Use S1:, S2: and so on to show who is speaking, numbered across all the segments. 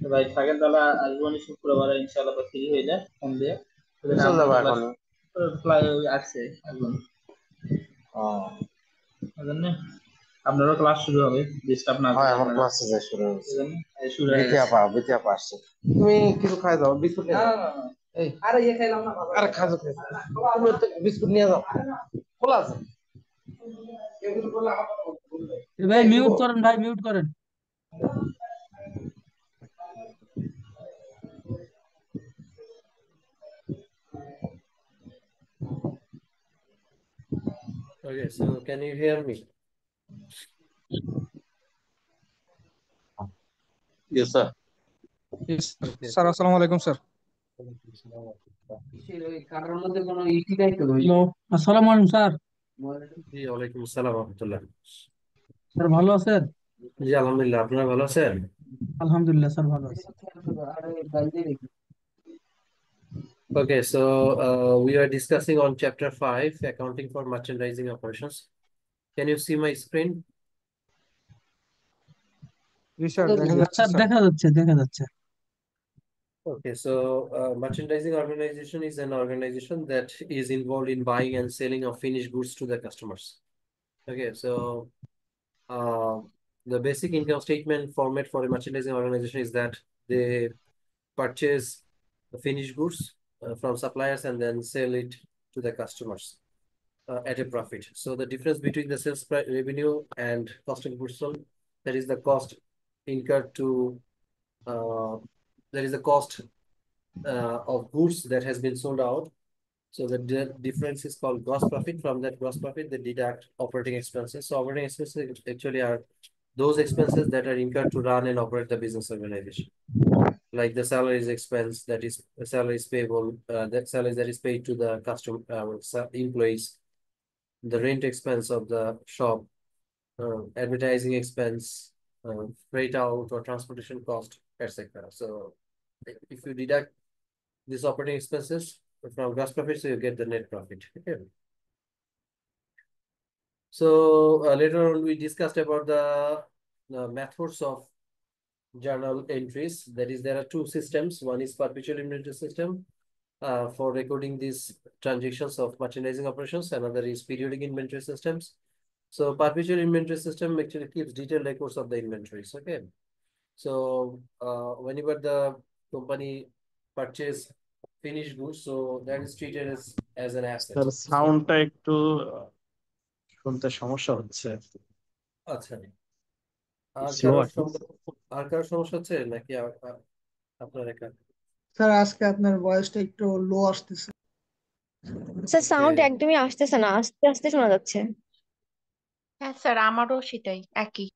S1: তো ভাই থাকেন তাহলে, আসবো নি শুক্রবারে ইনশাআল্লাহ ফ্রি হয়ে যায় ফোন দিয়ে। ওদিন
S2: চলে
S1: আপনার
S2: যাবো
S1: ক্লাস
S2: এখনই।
S1: আসছে একদম,
S2: ও,
S1: ওই জন্য আপনারও ক্লাস শুরু হবে, ডিস্টার্ব না
S2: হয়
S1: করি
S2: আমার
S1: আপনারা।
S2: ক্লাসে যাই শুরু
S1: এই
S2: হয়েছে।
S1: জন্য শুরু হয়ে গেছে।
S2: বিথি আপা আসছে। তুমি কিছু খাই দাও, বিস্কুট নিয়ে যাও। এই,
S1: আরে ইয়ে খাইলাম না বাবা।
S2: আরে খাজো খাই, তুমি তো বিস্কুট নিয়ে যাও, খোলা আছে।
S3: ভাই
S2: এই
S3: মিউট
S2: শুভ,
S3: করেন, ভাই মিউট করেন।
S4: Okay, so can you hear me?
S2: Yes sir.
S4: Okay,
S5: sir
S4: so
S5: আসসালামু আলাইকুম স্যার।
S3: কারোর মধ্যে কোনো ইটি নাই তো? হ্যালো, আসসালামু আলাইকুম স্যার।
S4: জি ওয়ালাইকুম আসসালাম রহমতুল্লাহ।
S3: স্যার ভালো আছেন?
S4: জি আলহামদুলিল্লাহ, আপনারা ভালো আছেন?
S3: আলহামদুলিল্লাহ স্যার ভালো আছি।
S4: Okay, so we are discussing on chapter 5, accounting for merchandising operations. Can you see my screen?
S5: G sir দেখা যাচ্ছে
S3: স্যার
S5: স্যার।
S3: দেখা যাচ্ছে, দেখা যাচ্ছে।
S4: Okay, so merchandising organization is an organization that is involved in buying and selling of finished goods to the customers. Okay, so uh, the basic income statement format for a merchandising organization is that they purchase the finished goods from suppliers and then sell it to the customers at a profit. So the difference between the sales revenue and cost of goods sold, that is the cost incurred to uh, that is the cost of goods that has been sold out. So the difference is called gross profit. From that gross profit, they deduct operating expenses. So operating expenses actually are those expenses that are incurred to run and operate the business organization, like the salaries expense, that is salaries payable, that salaries that is paid to the customer employees, the rent expense of the shop, advertising expense, freight out or transportation cost, etc. So if you deduct these operating expenses from gross profit, so you get the net profit. Okay. So later on, we discussed about the methods of journal entries. That is, there are two systems. One is perpetual inventory system for recording these transactions of merchandising operations. Another is periodic inventory systems. So perpetual inventory system actually keeps detailed records of the inventories. Okay. So whenever the company purchase finished goods, so that is treated as an asset.
S6: Sir সাউন্ডটা একটু শুনতে সমস্যা হচ্ছে,
S4: আচ্ছা, আর
S6: slow
S4: কারোর
S6: আসছে।
S4: আর কারোর সমস্যা হচ্ছে নাকি আপনার একা?
S7: স্যার আজকে আপনার ভয়েসটা একটু লো আসতেছে।
S8: স্যার
S4: ওকে,
S8: সাউন্ড একদমই আসতেছে না, আস্তে আস্তে শোনা যাচ্ছে।
S9: হ্যাঁ স্যার, আমারও সেটাই একই।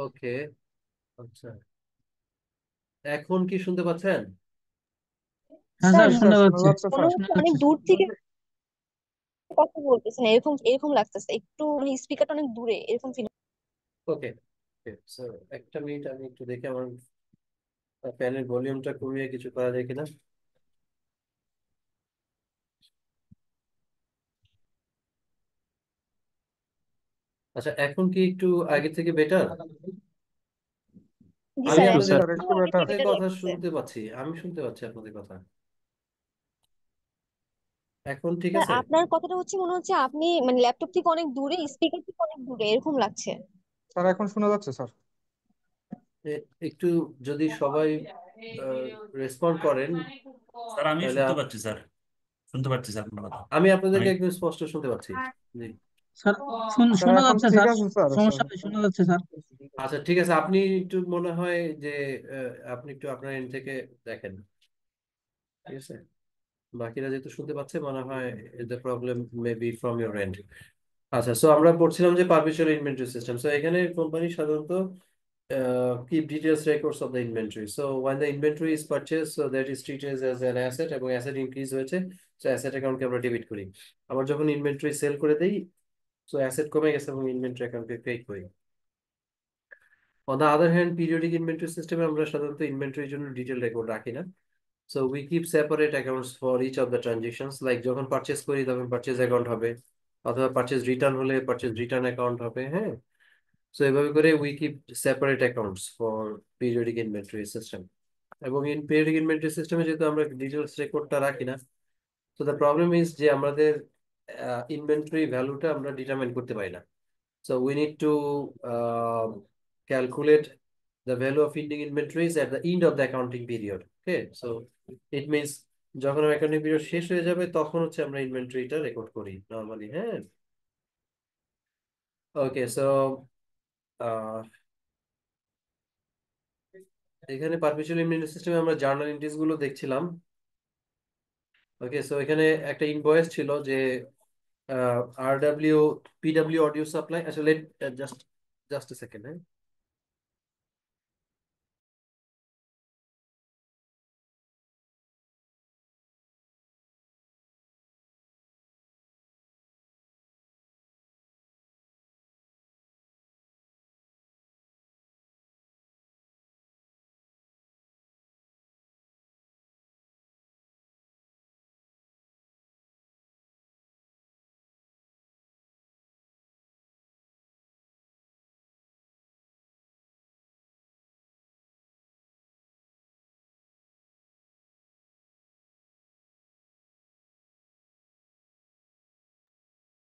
S4: ওকে, আচ্ছা, এখন কি শুনতে পাচ্ছেন?
S3: হ্যাঁ
S7: স্যার
S3: স্যার
S5: জি
S3: শোনা
S5: স্যার শোনা
S3: যাচ্ছে,
S5: যাচ্ছে
S8: মনে
S5: স্যার।
S3: শোনা
S8: হচ্ছে অনেক
S3: যাচ্ছে।
S8: দূর থেকে কথা বলতেছেন, এরকম এরকম লাগতেছে, একটু স্পিকারটা অনেক দূরে এরকম ফিল।
S4: ওকে, সো একটা মিনিট, আমি একটু দেখি আমার ফ্যানের ভলিউমটা কমিয়ে কিছু করা যায় কিনা। আচ্ছা, এখন কি একটু আগে থেকে বেটার?
S8: জি
S4: আমি
S8: স্যার,
S6: একটু
S4: আপনাদের
S6: স্যার।
S5: স্যার একটু
S8: একটু আগে
S5: বেটার।
S8: থেকে
S4: আপনাদের
S8: বেটার
S4: কথা
S8: লাগতেছে।
S4: শুনতে পাচ্ছি, আমি শুনতে পাচ্ছি আপনাদের কথা। এখন ঠিক
S8: স্যার
S4: আছে?
S8: আপনার কথাটা হচ্ছে মনে হচ্ছে আপনি মানে ল্যাপটপ থেকে অনেক দূরে, স্পিকার থেকে অনেক দূরে এরকম লাগছে।
S5: স্যার এখন শোনা যাচ্ছে স্যার।
S4: একটু যদি সবাই রেসপন্ড করেন
S10: স্যার আমি
S4: তাহলে
S10: শুনতে পাচ্ছি স্যার, শুনতে পাচ্ছি স্যার আপনার কথা।
S4: আমি
S10: আমি
S4: আপনাদেরকে একদম স্পষ্ট শুনতে পাচ্ছি। জি,
S3: স্যার
S5: স্যার
S3: শোনা
S5: এখন
S3: যাচ্ছে
S5: ঠিক
S3: স্যার,
S5: আছে স্যার। স্যার
S3: সমস্যা নেই, শোনা যাচ্ছে স্যার।
S4: আচ্ছা ঠিক আছে, আপনি একটু মনে হয় যে আপনি একটু আপনার এন্ড থেকে দেখেন, ঠিক আছে? বাকিরা যেহেতু শুনতে পাচ্ছে, মনে হয় the problem may be from your and. আচ্ছা, সো আমরা পড়ছিলাম যে পারমিশন ইনভেন্টরি সিস্টেম। সো এখানে কোম্পানি সাধারণত keep details records of the inventory. So when the inventory is purchased, so that is treated as an asset, এবং asset increase হয়েছে, so asset account কে আমরা debit করি। আবার যখন ইনভেন্টরি সেল করে দেই, so asset কমে গেছে এবং ইনভেন্টরি অ্যাকাউন্ট কে ক্রেডিট করি। On the other hand, periodic inventory system আমরা সাধারণত ইনভেন্টরির জন্য ডিটেল রেকর্ড রাখি না। So we keep separate accounts for each of the transactions. Like যখন পারচেজ করি তখন পারচেজ অ্যাকাউন্ট হবে, অথবা পারচেজ রিটার্ন হলে পারচেজ রিটার্ন অ্যাকাউন্ট হবে। হ্যাঁ, সো এভাবে করে we keep separate accounts for periodic inventory system. এবং পিরিয়ডিক ইনভেন্টরি সিস্টেমে যেহেতু আমরা ডিটেলস রেকর্ডটা রাখি না, তো দ্য প্রবলেম ইজ যে আমাদের ইনভেন্টরি ভ্যালুটা আমরা ডিটারমাইন করতে পারি না। So we need to calculate the value of ending inventories at the end of the accounting period. Okay, so it means যখন অ্যাকাউন্টিং পিরিয়ড শেষ হয়ে যাবে তখন হচ্ছে আমরা ইনভেন্টরিটা রেকর্ড করি নরমালি। হ্যাঁ, ওকে। সো এখানে পারপেচুয়াল ইনভেন্টরি সিস্টেমে আমরা জার্নাল এন্ট্রিজ গুলো দেখছিলাম। ওকে, সো এখানে একটা ইনভয়েস ছিল যে পিডব্লিউ অডিও সাপ্লাই। আচ্ছা, late just just a second. হ্যাঁ,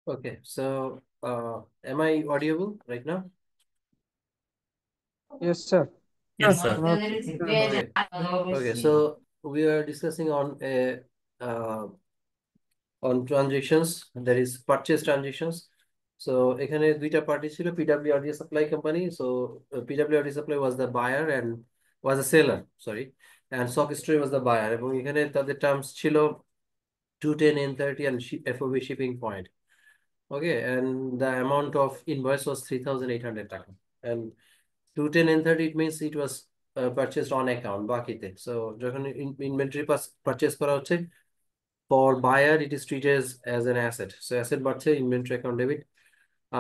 S4: okay. So, am I audible right now?
S5: Yes, sir.
S6: Yes, sir.
S4: Okay. Okay. So we are discussing on transactions, that is purchase transactions. So এখানে দুইটা party ছিল, PWRD Supply Company. So PWRD Supply was the buyer and was the seller, sorry, and Stock Story was the buyer. এবং এখানে তাদের terms ছিল 210 N30 and FOB shipping point. Okay, and the amount of invoice was 3,800 টাকা, and 210 N30 it means it was purchased on account বাকিতে। So যখন inventory purchase করা হচ্ছে, for buyer it is treated as an asset, so asset বাড়ছে, inventory account debit,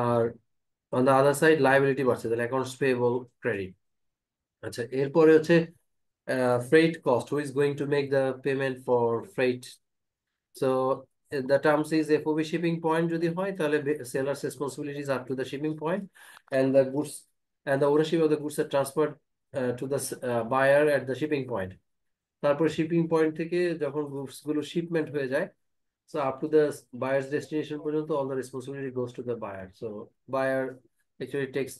S4: R on the other side liability বাড়ছে, তাহলে accounts payable credit। আচ্ছা, এরপরে হচ্ছে freight cost, who is going to make the payment for freight? So the terms is FOB shipping point যদি হয় তাহলে seller's responsibilities up to the shipping point, and the goods and the ownership of the goods are transferred to the buyer at the shipping point। তারপর shipping point থেকে যখন goods গুলো shipment হয়ে যায়, so up to the buyer's destination পর্যন্ত all the responsibility goes to the buyer, so buyer actually takes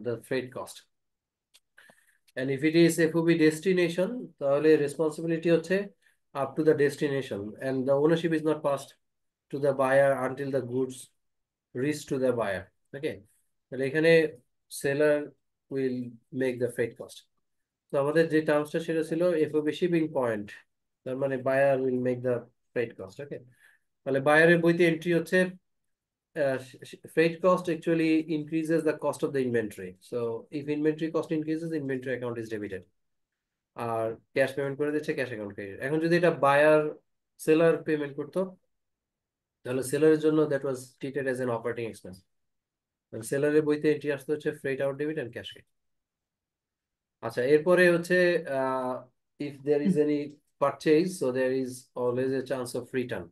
S4: the freight cost। And if it is FOB destination, তাহলে responsibility হচ্ছে up to the destination, and the ownership is not passed to the buyer until the goods reach to the buyer। Okay, তাহলে এখানে seller will make the freight cost। তো আমাদের যে টার্মসটা সেটা ছিল FOB shipping point, তার মানে buyer will make the freight cost. Okay, তাহলে বায়ারের বইতে এন্ট্রি হচ্ছে freight cost actually increases the cost of the inventory, so if inventory cost increases inventory account is debited, আর ক্যাশ পেমেন্ট করে দিচ্ছে cash account credit. এখন যদি এটা বায়ার সেলার পেমেন্ট করতো, তাহলে সেলারের জন্য that was treated as an operating expense. সেলারের বইতে এন্ট্রি আসতে হচ্ছে freight out debit and cash credit. আচ্ছা, এরপরে হচ্ছে if there is any purchase, so there is always a chance of return।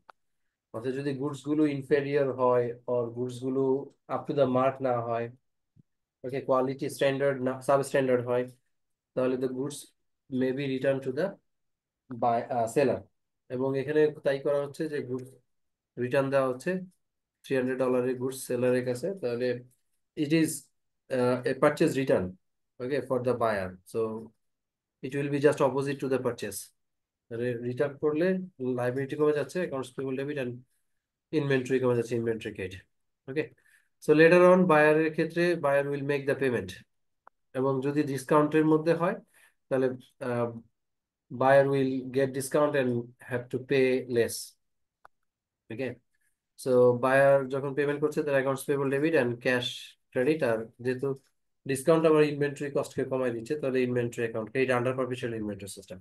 S4: অর্থাৎ যদি গুডস গুলো ইনফেরিয়র হয় or গুডস গুলো আপ টু দ্য মার্ক না হয়, ওকে, কোয়ালিটি স্ট্যান্ডার্ড না সাব স্ট্যান্ডার্ড হয়, তাহলে the goods may be return to the seller. এবং এখানে তাই করা হচ্ছে যে গুডস রিটার্ন দেওয়া হচ্ছে $300 গুডস সেলারের কাছে, তাহলে it is a purchase return, okay, for the buyer, so it will be just opposite to the purchase। Return করলে লাইবিলিটি কমে যাচ্ছে, accounts payable debit, and inventory কমে যাচ্ছে, inventory credit. Okay, so later on বায়ারের ক্ষেত্রে buyer will make the payment, এবং যদি ডিসকাউন্টের মধ্যে হয় তাহলে buyer will get discount and have to pay less. Okay, so buyer যখন পেমেন্ট করছে তার accounts payable debit and cash credit, আর যেহেতু ডিসকাউন্ট আমার ইনভেন্টরি কস্টকে কমাই দিচ্ছে, তাহলে inventory account credit under perpetual inventory system.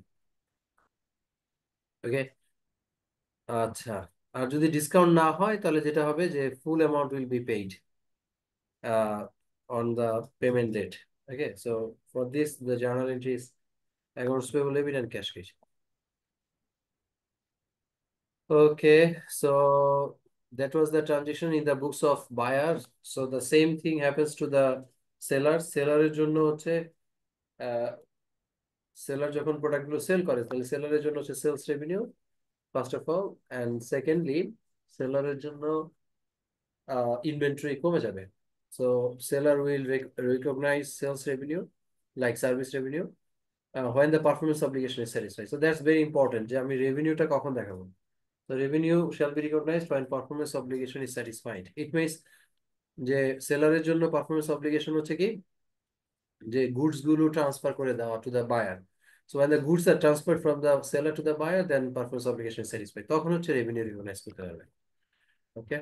S4: Okay, আচ্ছা, আর যদি ডিসকাউন্ট না হয় তাহলে যেটা হবে যে full amount will be paid on the payment date. Okay, so for this the journal entry is accounts payable debit and cash credit। Okay, so that was the transaction in the books of buyers. So the same thing happens to the সেলারের জন্য হচ্ছে seller যখন প্রোডাক্টগুলো sell করে তাহলে সেলারের জন্য হচ্ছে sales revenue first of all, and secondly সেলারের জন্য ইনভেন্টরি কমে যাবে। So seller will recognise sales revenue like service revenue when the performance obligation is satisfied. So that's very important যে আমি রেভিনিউটা কখন দেখাবো। So revenue shall be recognized when performance obligation is satisfied. It means যে সেলারের জন্য performance obligation হচ্ছে কি যে goods গুলো ট্রান্সফার করে দেওয়া to the buyer. So when the goods are transferred from the seller to the buyer, then performance obligation is satisfied, তখন হচ্ছে রেভিনিউ রিকগনাইজ করতে হবে। ওকে,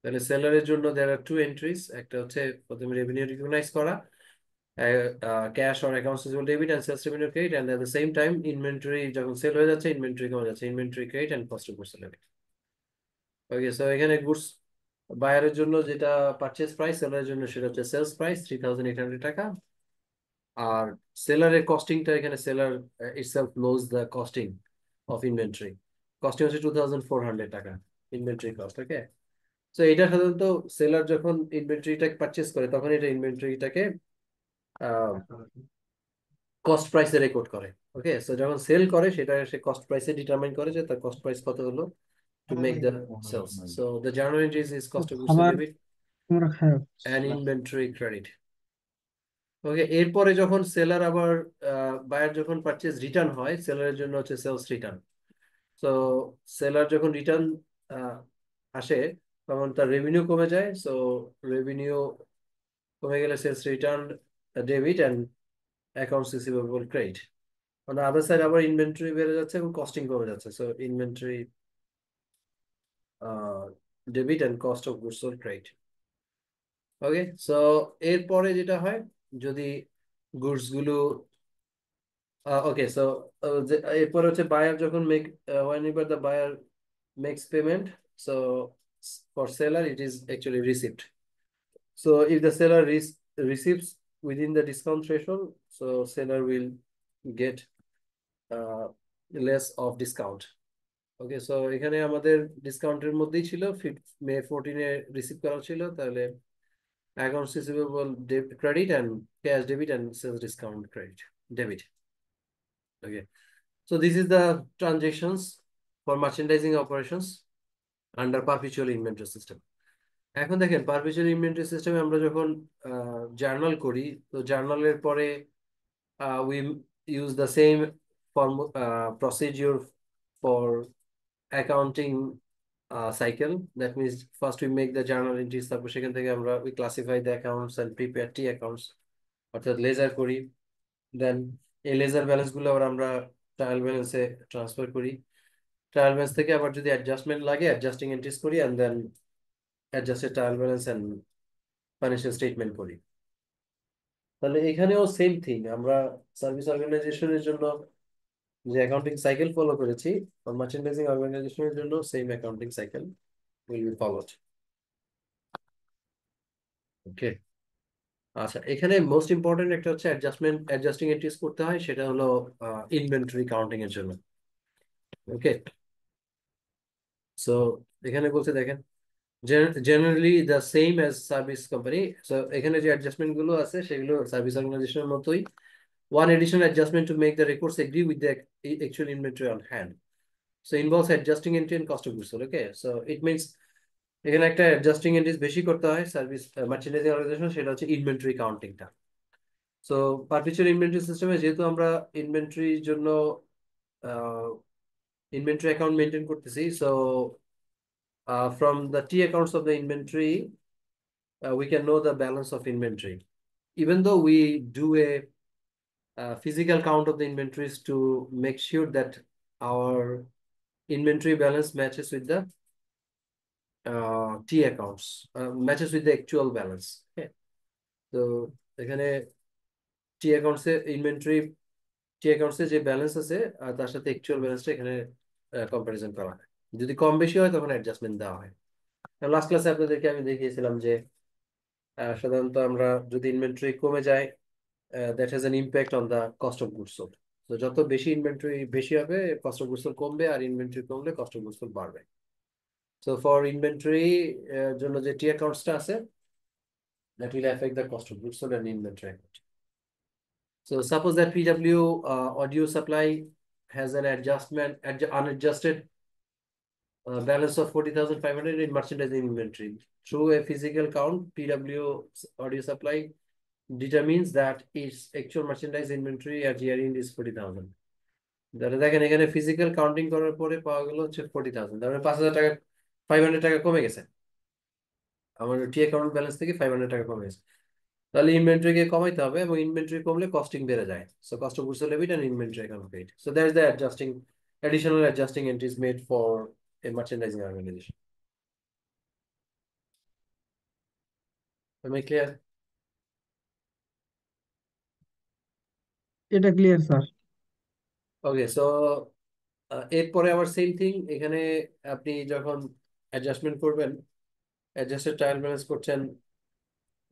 S4: তাহলে সেলারের জন্য there are two entries, একটা হচ্ছে প্রথমে রেভিনিউ রিকগনাইজ করা, cash or accounts receivable debit and sales revenue credit, and at the same time inventory যখন সেল হয়ে যাচ্ছে ইনভেন্টরি কমে যাচ্ছে, inventory credit and cost of goods sold. Okay, so এখানে গুডস বায়ারের জন্য যেটা পারচেজ প্রাইস, সেলারের জন্য সেটা হচ্ছে সেলস প্রাইস 3,800 টাকা। আর সেলারের কস্টিংটা এখানে seller itself knows the costing of inventory, costing হচ্ছে 2,400 টাকা ইনভেন্টরি কস্ট। ওকে, সো এটা সাধারণত সেলার যখন ইনভেন্টরিটা পারচেজ করে তখন এটা ইনভেন্টরিটাকে কস্ট প্রাইসে রেকর্ড করে। ওকে, সো যখন সেল করে সেটা সে কস্ট প্রাইসে ডিটারমাইন করে যে তার কস্ট প্রাইস কত হলো to make the sales. So the journal entries is cost of goods sold
S3: খাবার
S4: debit
S3: তোমরা খাও
S4: and inventory credit. ওকে, এরপরে যখন সেলার আবার বায়ার যখন পারচেজ রিটার্ন হয়, সেলারের জন্য হচ্ছে সেলস রিটার্ন। সো সেলার যখন রিটার্ন আসে তখন তার রেভিনিউ কমে যায়। সো রেভিনিউ কমে গেলে sales return debit and accounts receivable credit. On the other side আবার ইনভেন্টরি বেড়ে যাচ্ছে এবং কস্টিং কমে যাচ্ছে। So inventory debit and cost of goods sold credit. Okay, so এরপরে যেটা হয় যদি গুডস গুলো ওকে, সো এরপরে হচ্ছে বায়ার যখন whenever the buyer makes payment, so for seller it is actually received. So if the seller receives within the discount threshold, so seller will get less of discount. Okay, so এখানে আমাদের ডিসকাউন্টের মধ্যেই ছিল, মে 14-এ receive করা ছিল, তাহলে accounts receivable credit and cash debit and sales discount credit debit. Okay, so this is the transactions for merchandising operations under perpetual inventory system. এখন দেখেন perpetual inventory system আমরা যখন জার্নাল করি, তো জার্নালের পরে we use the same form procedure for accounting cycle. That means first we make the journal entries, তারপর সেখান থেকে আমরা we classify the accounts and prepare T accounts, অর্থাৎ লেজার করি। দেন এই লেজার ব্যালেন্স গুলো আবার আমরা ট্রায়াল ব্যালেন্সে ট্রান্সফার করি। ট্রায়াল ব্যালেন্স থেকে আবার যদি অ্যাডজাস্টমেন্ট লাগে অ্যাডজাস্টিং এন্ট্রিজ করি, and then adjusted trial balance and financial statement করি। তাহলে এখানেও সেম থিং, আমরা সার্ভিস অর্গানাইজেশনের জন্য যে অ্যাকাউন্টিং সাইকেল ফলো করেছি, মার্চেন্ডাইজিং অর্গানাইজেশনের জন্য same accounting cycle will be followed. ওকে, আচ্ছা, এখানে মোস্ট ইম্পর্টেন্ট একটা হচ্ছে অ্যাডজাস্টিং এন্ট্রিজ করতে হয়, সেটা হলো ইনভেন্টরি কাউন্টিং এর জন্য। ওকে, সো এখানে বলতে দেখেন generally the same as service company. So এখানে যে অ্যাডজাস্টমেন্ট গুলো আছে সেগুলো সার্ভিস অর্গানাইজেশনের মতোই। One additional adjustment to make the records agree with the actual inventory on hand. So involves adjusting entry and cost of goods sold. Okay, so it means এখানে একটা adjusting entries বেশি করতে হয় সার্ভিস মার্চেন্ডাইজিং অর্গানাইজেশন, সেটা হচ্ছে inventory কাউন্টিংটা। So perpetual inventory সিস্টেমে যেহেতু আমরা ইনভেন্টরির জন্য ইনভেন্টরি অ্যাকাউন্ট মেনটেন করতেছি, so from the T accounts of the inventory we can know the balance of inventory, even though we do a physical count of the inventories to make sure that our inventory balance matches with the T accounts, matches with the actual balance. Okay, so এখানে T accounts এ inventory T accounts এ যে balance আছে তার সাথে actual ব্যালেন্সটা এখানে comparison করা হয়। যদি কম বেশি হয় তখন অ্যাডজাস্টমেন্ট দেওয়া হয়। লাস্ট ক্লাসে আপনাদেরকে আমি দেখিয়েছিলাম যে সাধারণত আমরা যদি ইনভেন্টরি কমে যায়, that has an impact on the cost of goods sold. So যত বেশি ইনভেন্টরি বেশি হবে, কস্ট অফ গুডস সোল্ড কমবে, আর ইনভেন্টরি কমলে কস্ট অফ গুডস সোল্ড বাড়বে। সো ফর ইনভেন্টরি জন্য যে টি অ্যাকাউন্টসটা আছে, that will affect the cost of goods sold and inventory account. So suppose that PW audio supply has an unadjusted balance of 40,500 in merchandising inventory. Through a physical count, PW audio supply determines that its actual merchandise inventory at year-end is 40,000. তাহলে দেখেন এখানে physical counting করার পরে পাওয়া গেল হচ্ছে 40,000, তার মানে 5,000 টাকা, 500 টাকা কমে গেছে। আমার টি অ্যাকাউন্ট ব্যালেন্স থেকে 500 টাকা কমে গেছে। তাহলে ইনভেন্টরিকে কমাইতে হবে, এবং ইনভেন্টরি কমলে কস্টিং বেড়ে যায়। So cost of goods sold debit and inventory account paid. So that is the additional adjusting entries made for a merchandising organization. Am I clear?
S3: এটা ক্লিয়ার স্যার।
S4: ওকে, সো এরপরে আবার সেম থিং, এখানে আপনি যখন adjustment করবেন, adjusted trial balance করছেন,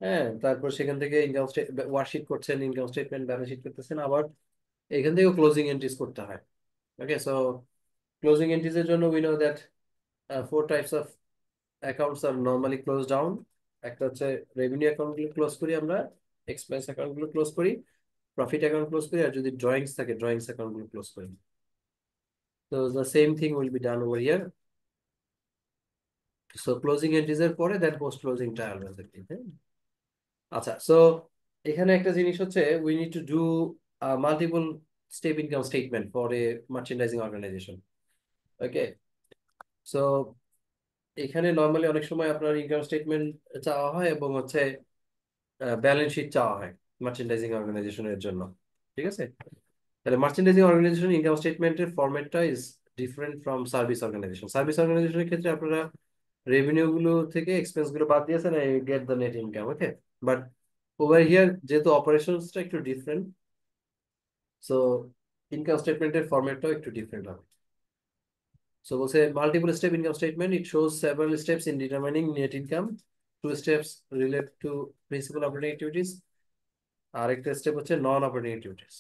S4: হ্যাঁ, তারপর সেখান থেকে ইনকাম ওয়ার্কশিট করছেন, ইনকাম স্টেটমেন্ট ব্যালেন্স শিট করতেছেন, আবার এখান থেকে ক্লোজিং এন্ট্রিজ করতে হয়। ওকে, সো ক্লোজিং এন্ট্রিজ এর জন্য we know that 4 types of accounts are normally close down. একটা হচ্ছে রেভিনিউ অ্যাকাউন্ট গুলো ক্লোজ করি আমরা, এক্সপেন্স অ্যাকাউন্ট গুলো ক্লোজ করি, প্রফিট অ্যাকাউন্ট ক্লোজ করি, আর যদি ড্রয়িংস থাকে ড্রয়িংস অ্যাকাউন্ট গুলো ক্লোজ করি। তো the same thing will be done over here. So closing entries এর পরে that post closing trial balance এর ক্ষেত্রে। আচ্ছা, সো এখানে একটা জিনিস হচ্ছে we need to do a multiple step income statement for a merchandising organization. Okay, so এখানে নরমালি অনেক সময় আপনার ইনকাম স্টেটমেন্ট চাওয়া হয় এবং হচ্ছে ব্যালেন্স শিট চাওয়া হয় মার্চেন্ডাইজিং অর্গানাইজেশনের জন্য। ঠিক আছে, তাহলে মার্চেন্ডাইজিং অর্গানাইজেশন ইনকাম স্টেটমেন্টের ফরম্যাটটা is different from service organisation. Service অর্গানাইজেশনের ক্ষেত্রে আপনারা রেভিনিউ গুলো থেকে এক্সপেন্স গুলো বাদ দিয়েছেন, I get the net income. Okay, but over here যেহেতু অপারেশনসটা একটু ডিফারেন্ট, সো ইনকাম স্টেটমেন্টের ফরম্যাটটাও একটু ডিফারেন্ট হবে। So we'll say multiple step income statement. It shows several steps in determining net income. 2 steps relate to principal operating activities. আরেকটা step হচ্ছে non-operating activities.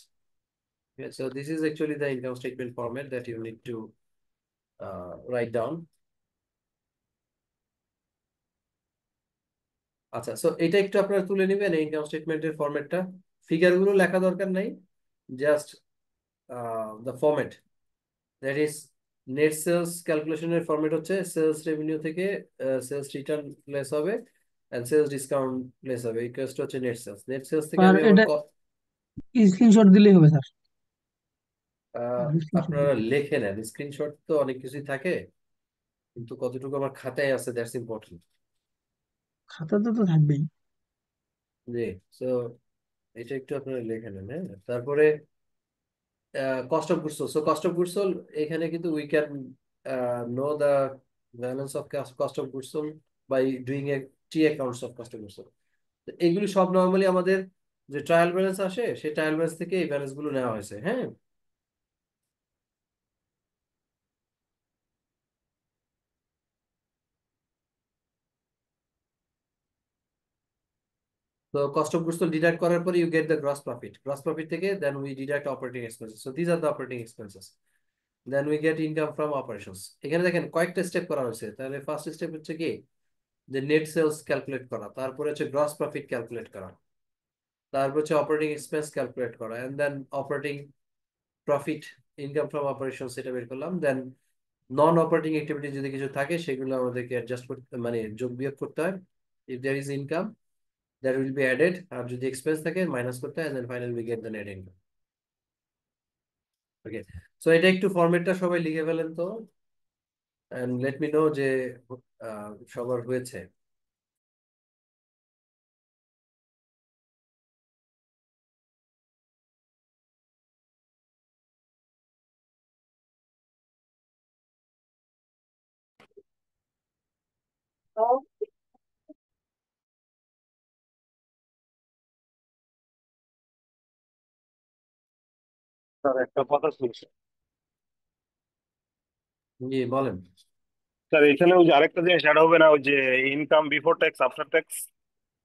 S4: Okay, so this is actually the income statement format that you need to write down. আচ্ছা, so এটা একটু আপনারা তুলে নেবেন এই income স্টেটমেন্টের ফরম্যাটটা। ফিগার গুলো লেখা দরকার নাই, just the format, that is net sales ক্যালকুলেশনের ফরম্যাট হচ্ছে সেলস রেভিনিউ থেকে সেলস রিটার্ন লেস হবে এন্ড সেলস ডিসকাউন্ট লেস হবে, ইকুয়ালস টু হচ্ছে নেট সেলস। নেট সেলস থেকে
S3: স্যার
S4: আমি আমার
S3: এটা স্ক্রিনশট দিলেই হবে স্যার। স্ক্রিনশট
S4: আপনারা লিখে নেন, স্ক্রিনশট তো অনেক কিছুই থাকে, কিন্তু কতটুকু আমার খাতায় আছে দ্যাটস ইম্পর্টেন্ট।
S3: খাতাতে তো থাকবেই।
S4: জি, সো এটা একটু আপনারা লিখে নেন। হ্যাঁ, তারপরে cost of goods sold. So cost of goods sold, এখানে কিন্তু we can know the balance of cost of goods sold by doing a T accounts of cost of goods sold. তো এগুলি সব নরমালি আমাদের যে ট্রায়াল ব্যালেন্স আসে সেই trial balance থেকে এই ব্যালেন্স গুলো নেওয়া হয়েছে। হ্যাঁ, তো cost of goods sold deduct করার পরে you get the gross profit. Gross profit থেকে then we deduct operating expenses. So this are the operating expenses. Then we get income from operations. এখানে দেখেন কয়েকটা স্টেপ করা হয়েছে। তাহলে ফার্স্ট স্টেপ হচ্ছে কি, যে নেট সেলস ক্যালকুলেট করা, তারপরে হচ্ছে গ্রস প্রফিট ক্যালকুলেট করা, তারপর হচ্ছে অপারেটিং এক্সপেন্স ক্যালকুলেট করা, and then operating profit income from operation সেটা বের করলাম। দেন নন অপারেটিং অ্যাক্টিভিটি যদি কিছু থাকে সেগুলো আমাদেরকে অ্যাডজাস্ট করতে, মানে যোগ বিয়োগ করতে হয়। If there is income that will be added, আর যদি এক্সপেন্স থাকে মাইনাস করতে হয়, and then finally we get the net income. Okay, so এটা একটু ফরম্যাটটা সবাই লিখে ফেলেন তো, এন্ড লেট মি নো যে সবার হয়েছে।
S6: স্যার একটা কথা শুনছি
S4: জি বলেন।
S6: স্যার, এখানে ওই যে আরেকটা জিনিস অ্যাড হবে না, ওই যে income before tax after tax?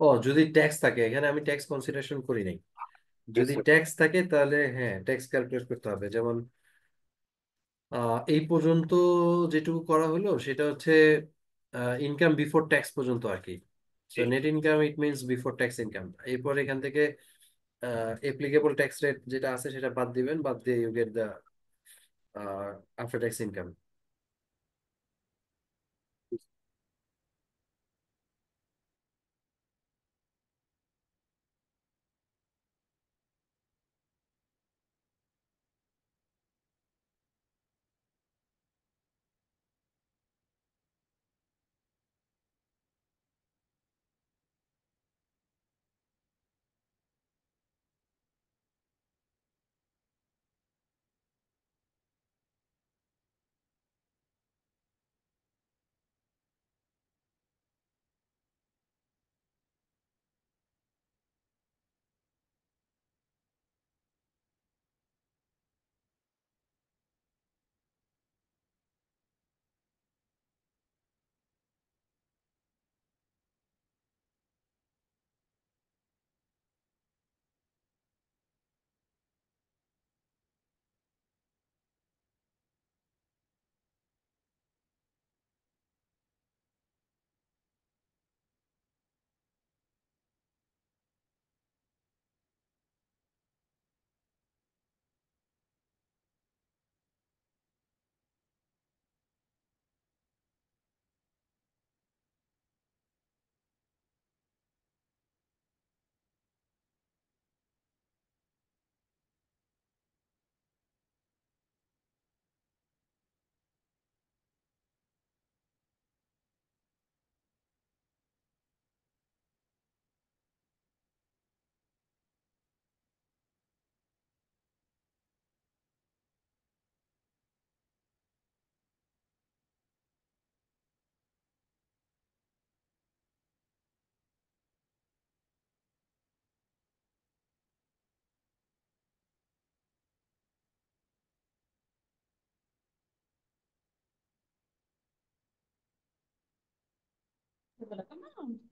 S4: ও, যদি ট্যাক্স থাকে, এখানে আমি ট্যাক্স কনসিডারেশন করি নাই। যদি ট্যাক্স থাকে তাহলে হ্যাঁ ট্যাক্স ক্যালকুলেট করতে হবে। যেমন এই পর্যন্ত যেটুকু করা হলো সেটা হচ্ছে ইনকাম বিফোর ট্যাক্স পর্যন্ত আর কি। So net income it means before tax income. এরপর এখান থেকে অ্যাপ্লিকেবল ট্যাক্স রেট যেটা আছে সেটা বাদ দিবেন, বাদ দিয়ে you get the after tax income.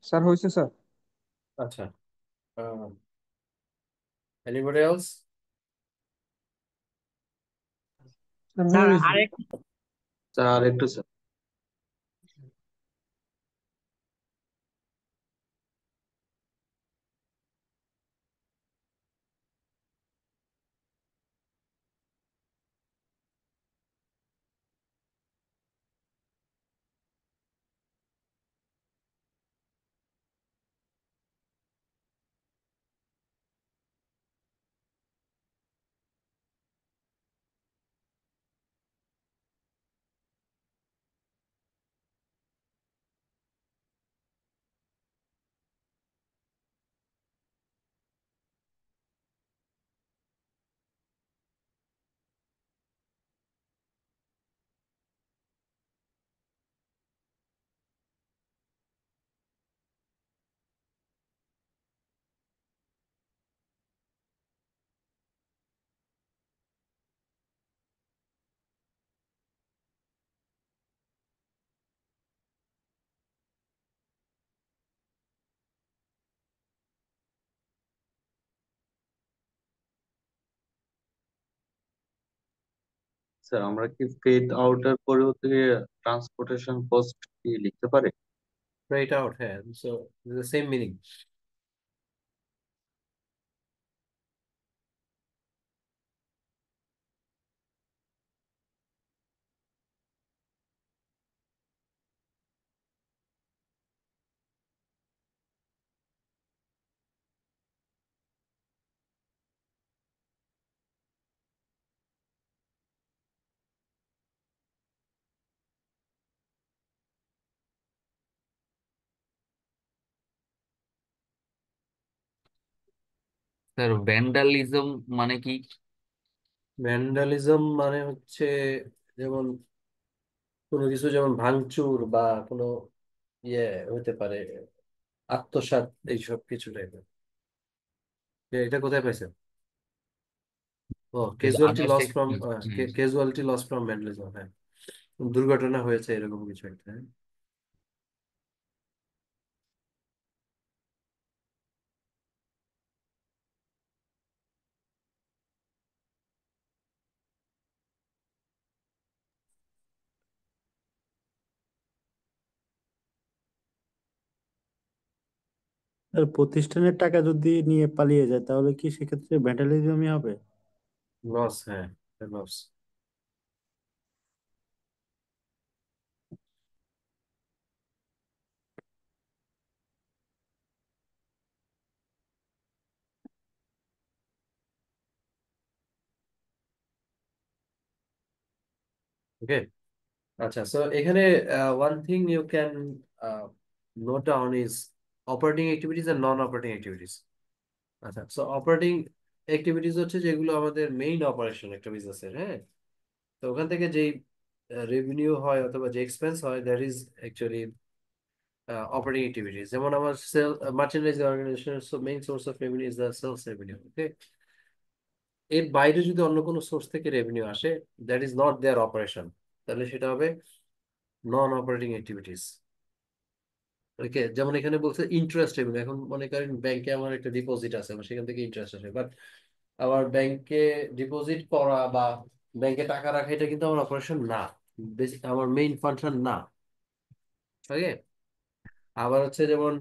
S5: Sir হয়েছে স্যার।
S4: আচ্ছা, এনিবডি এলস?
S3: স্যার আরেক
S2: স্যার একটু স্যার। স্যার আমরা কি পেড আউটের পরিবর্তে ট্রান্সপোর্টেশন কস্ট কি লিখতে পারি?
S4: Write out here. So the same meaning.
S10: Sir vandalism মানে কি?
S4: ভ্যান্ডালিজম মানে হচ্ছে যেমন কোনো কিছু যেমন ভাঙচুর বা কোনো ইয়ে হতে পারে, আত্মসাৎ, এইসব কিছু টাইপের। এটা কোথায় পাইছেন? ও, casualty loss from, casualty loss from vandalism, হ্যাঁ, দুর্ঘটনা হয়েছে এরকম কিছু একটা, হ্যাঁ।
S11: আর প্রতিষ্ঠানের টাকা যদি নিয়ে পালিয়ে যায় তাহলে কি সেক্ষেত্রে ভ্যান্ডালিজমই হবে?
S4: লস, হ্যাঁ, লস। ওকে, আচ্ছা, সো এখানে one thing you can note down is operating activities আর নন অপারেটিং অ্যাক্টিভিটিস। আচ্ছা, সো অপারেটিং অ্যাক্টিভিটিস হচ্ছে যেগুলো আমাদের মেইন অপারেশন একটা বিজনেসের, হ্যাঁ। তো ওখান থেকে যেই রেভিনিউ হয় অথবা যে এক্সপেন্স হয়, that is actually operating activities. যেমন আমার sell merchandise organisation, so main source of revenue is the sales revenue. Okay, এর বাইরে যদি অন্য কোনো সোর্স থেকে রেভিনিউ আসে, that is not their operation, তাহলে সেটা হবে নন অপারেটিং অ্যাক্টিভিটিস। ওকে, যেমন এখানে বলছে ইন্টারেস্ট রেভিনিউ। এখন মনে করেন ব্যাংকে আমার একটা ডিপোজিট আছে, আমার সেখান থেকে ইন্টারেস্ট আসে, বাট আবার ব্যাংকে ডিপোজিট করা বা ব্যাংকে টাকা রাখা এটা কিন্তু আমার অপারেশন না, আমার মেইন ফাংশন না। ওকে, আবার হচ্ছে যেমন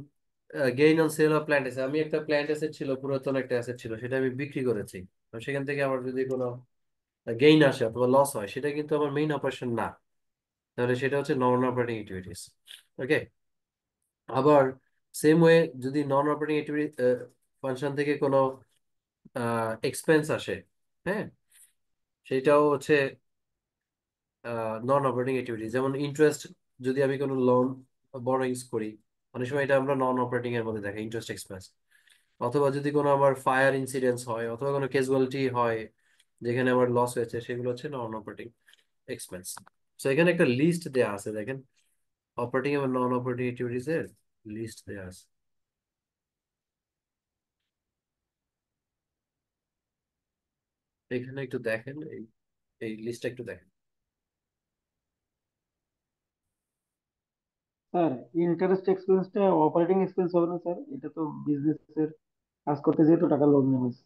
S4: gain on sell of plant asset. আমি একটা প্ল্যান্ট অ্যাসেট ছিল, পুরাতন একটা অ্যাসেট ছিল, সেটা আমি বিক্রি করেছি। তো সেখান থেকে আমার যদি কোনো গেইন আসে অথবা লস হয়, সেটা কিন্তু আমার মেইন অপারেশন না, তাহলে সেটা হচ্ছে নন অপারেটিং অ্যাক্টিভিটিস। ওকে, আবার সেম ওয়ে যদি নন অপারেটিং অ্যাক্টিভিটি ফাংশন থেকে কোনো এক্সপেন্স আসে, হ্যাঁ, সেটাও হচ্ছে নন অপারেটিং অ্যাক্টিভিটি। যেমন ইন্টারেস্ট, যদি আমি কোনো লোন বরোইংস করি, অনেক সময় এটা আমরা নন অপারেটিং এর মধ্যে দেখি, ইন্টারেস্ট এক্সপেন্স। অথবা যদি কোনো আমার ফায়ার ইনসিডেন্টস হয় অথবা কোনো ক্যাজুয়ালিটি হয় যেখানে আমার লস হয়েছে, সেগুলো হচ্ছে নন অপারেটিং এক্সপেন্স। তো এখানে একটা লিস্ট দেওয়া আছে, দেখেন অপারেটিং এবং নন অপারেটিং অ্যাক্টিভিটিস এর লিস্ট দেওয়া আছে। এখানে একটু দেখেন, এই এই লিস্টটা একটু দেখেন।
S3: স্যার, ইন্টারেস্ট এক্সপেন্সটা অপারেটিং এক্সপেন্স হবে না স্যার? এটা তো বিজনেসের কাজ করতে যেহেতু টাকা লোন নেওয়া হয়েছে।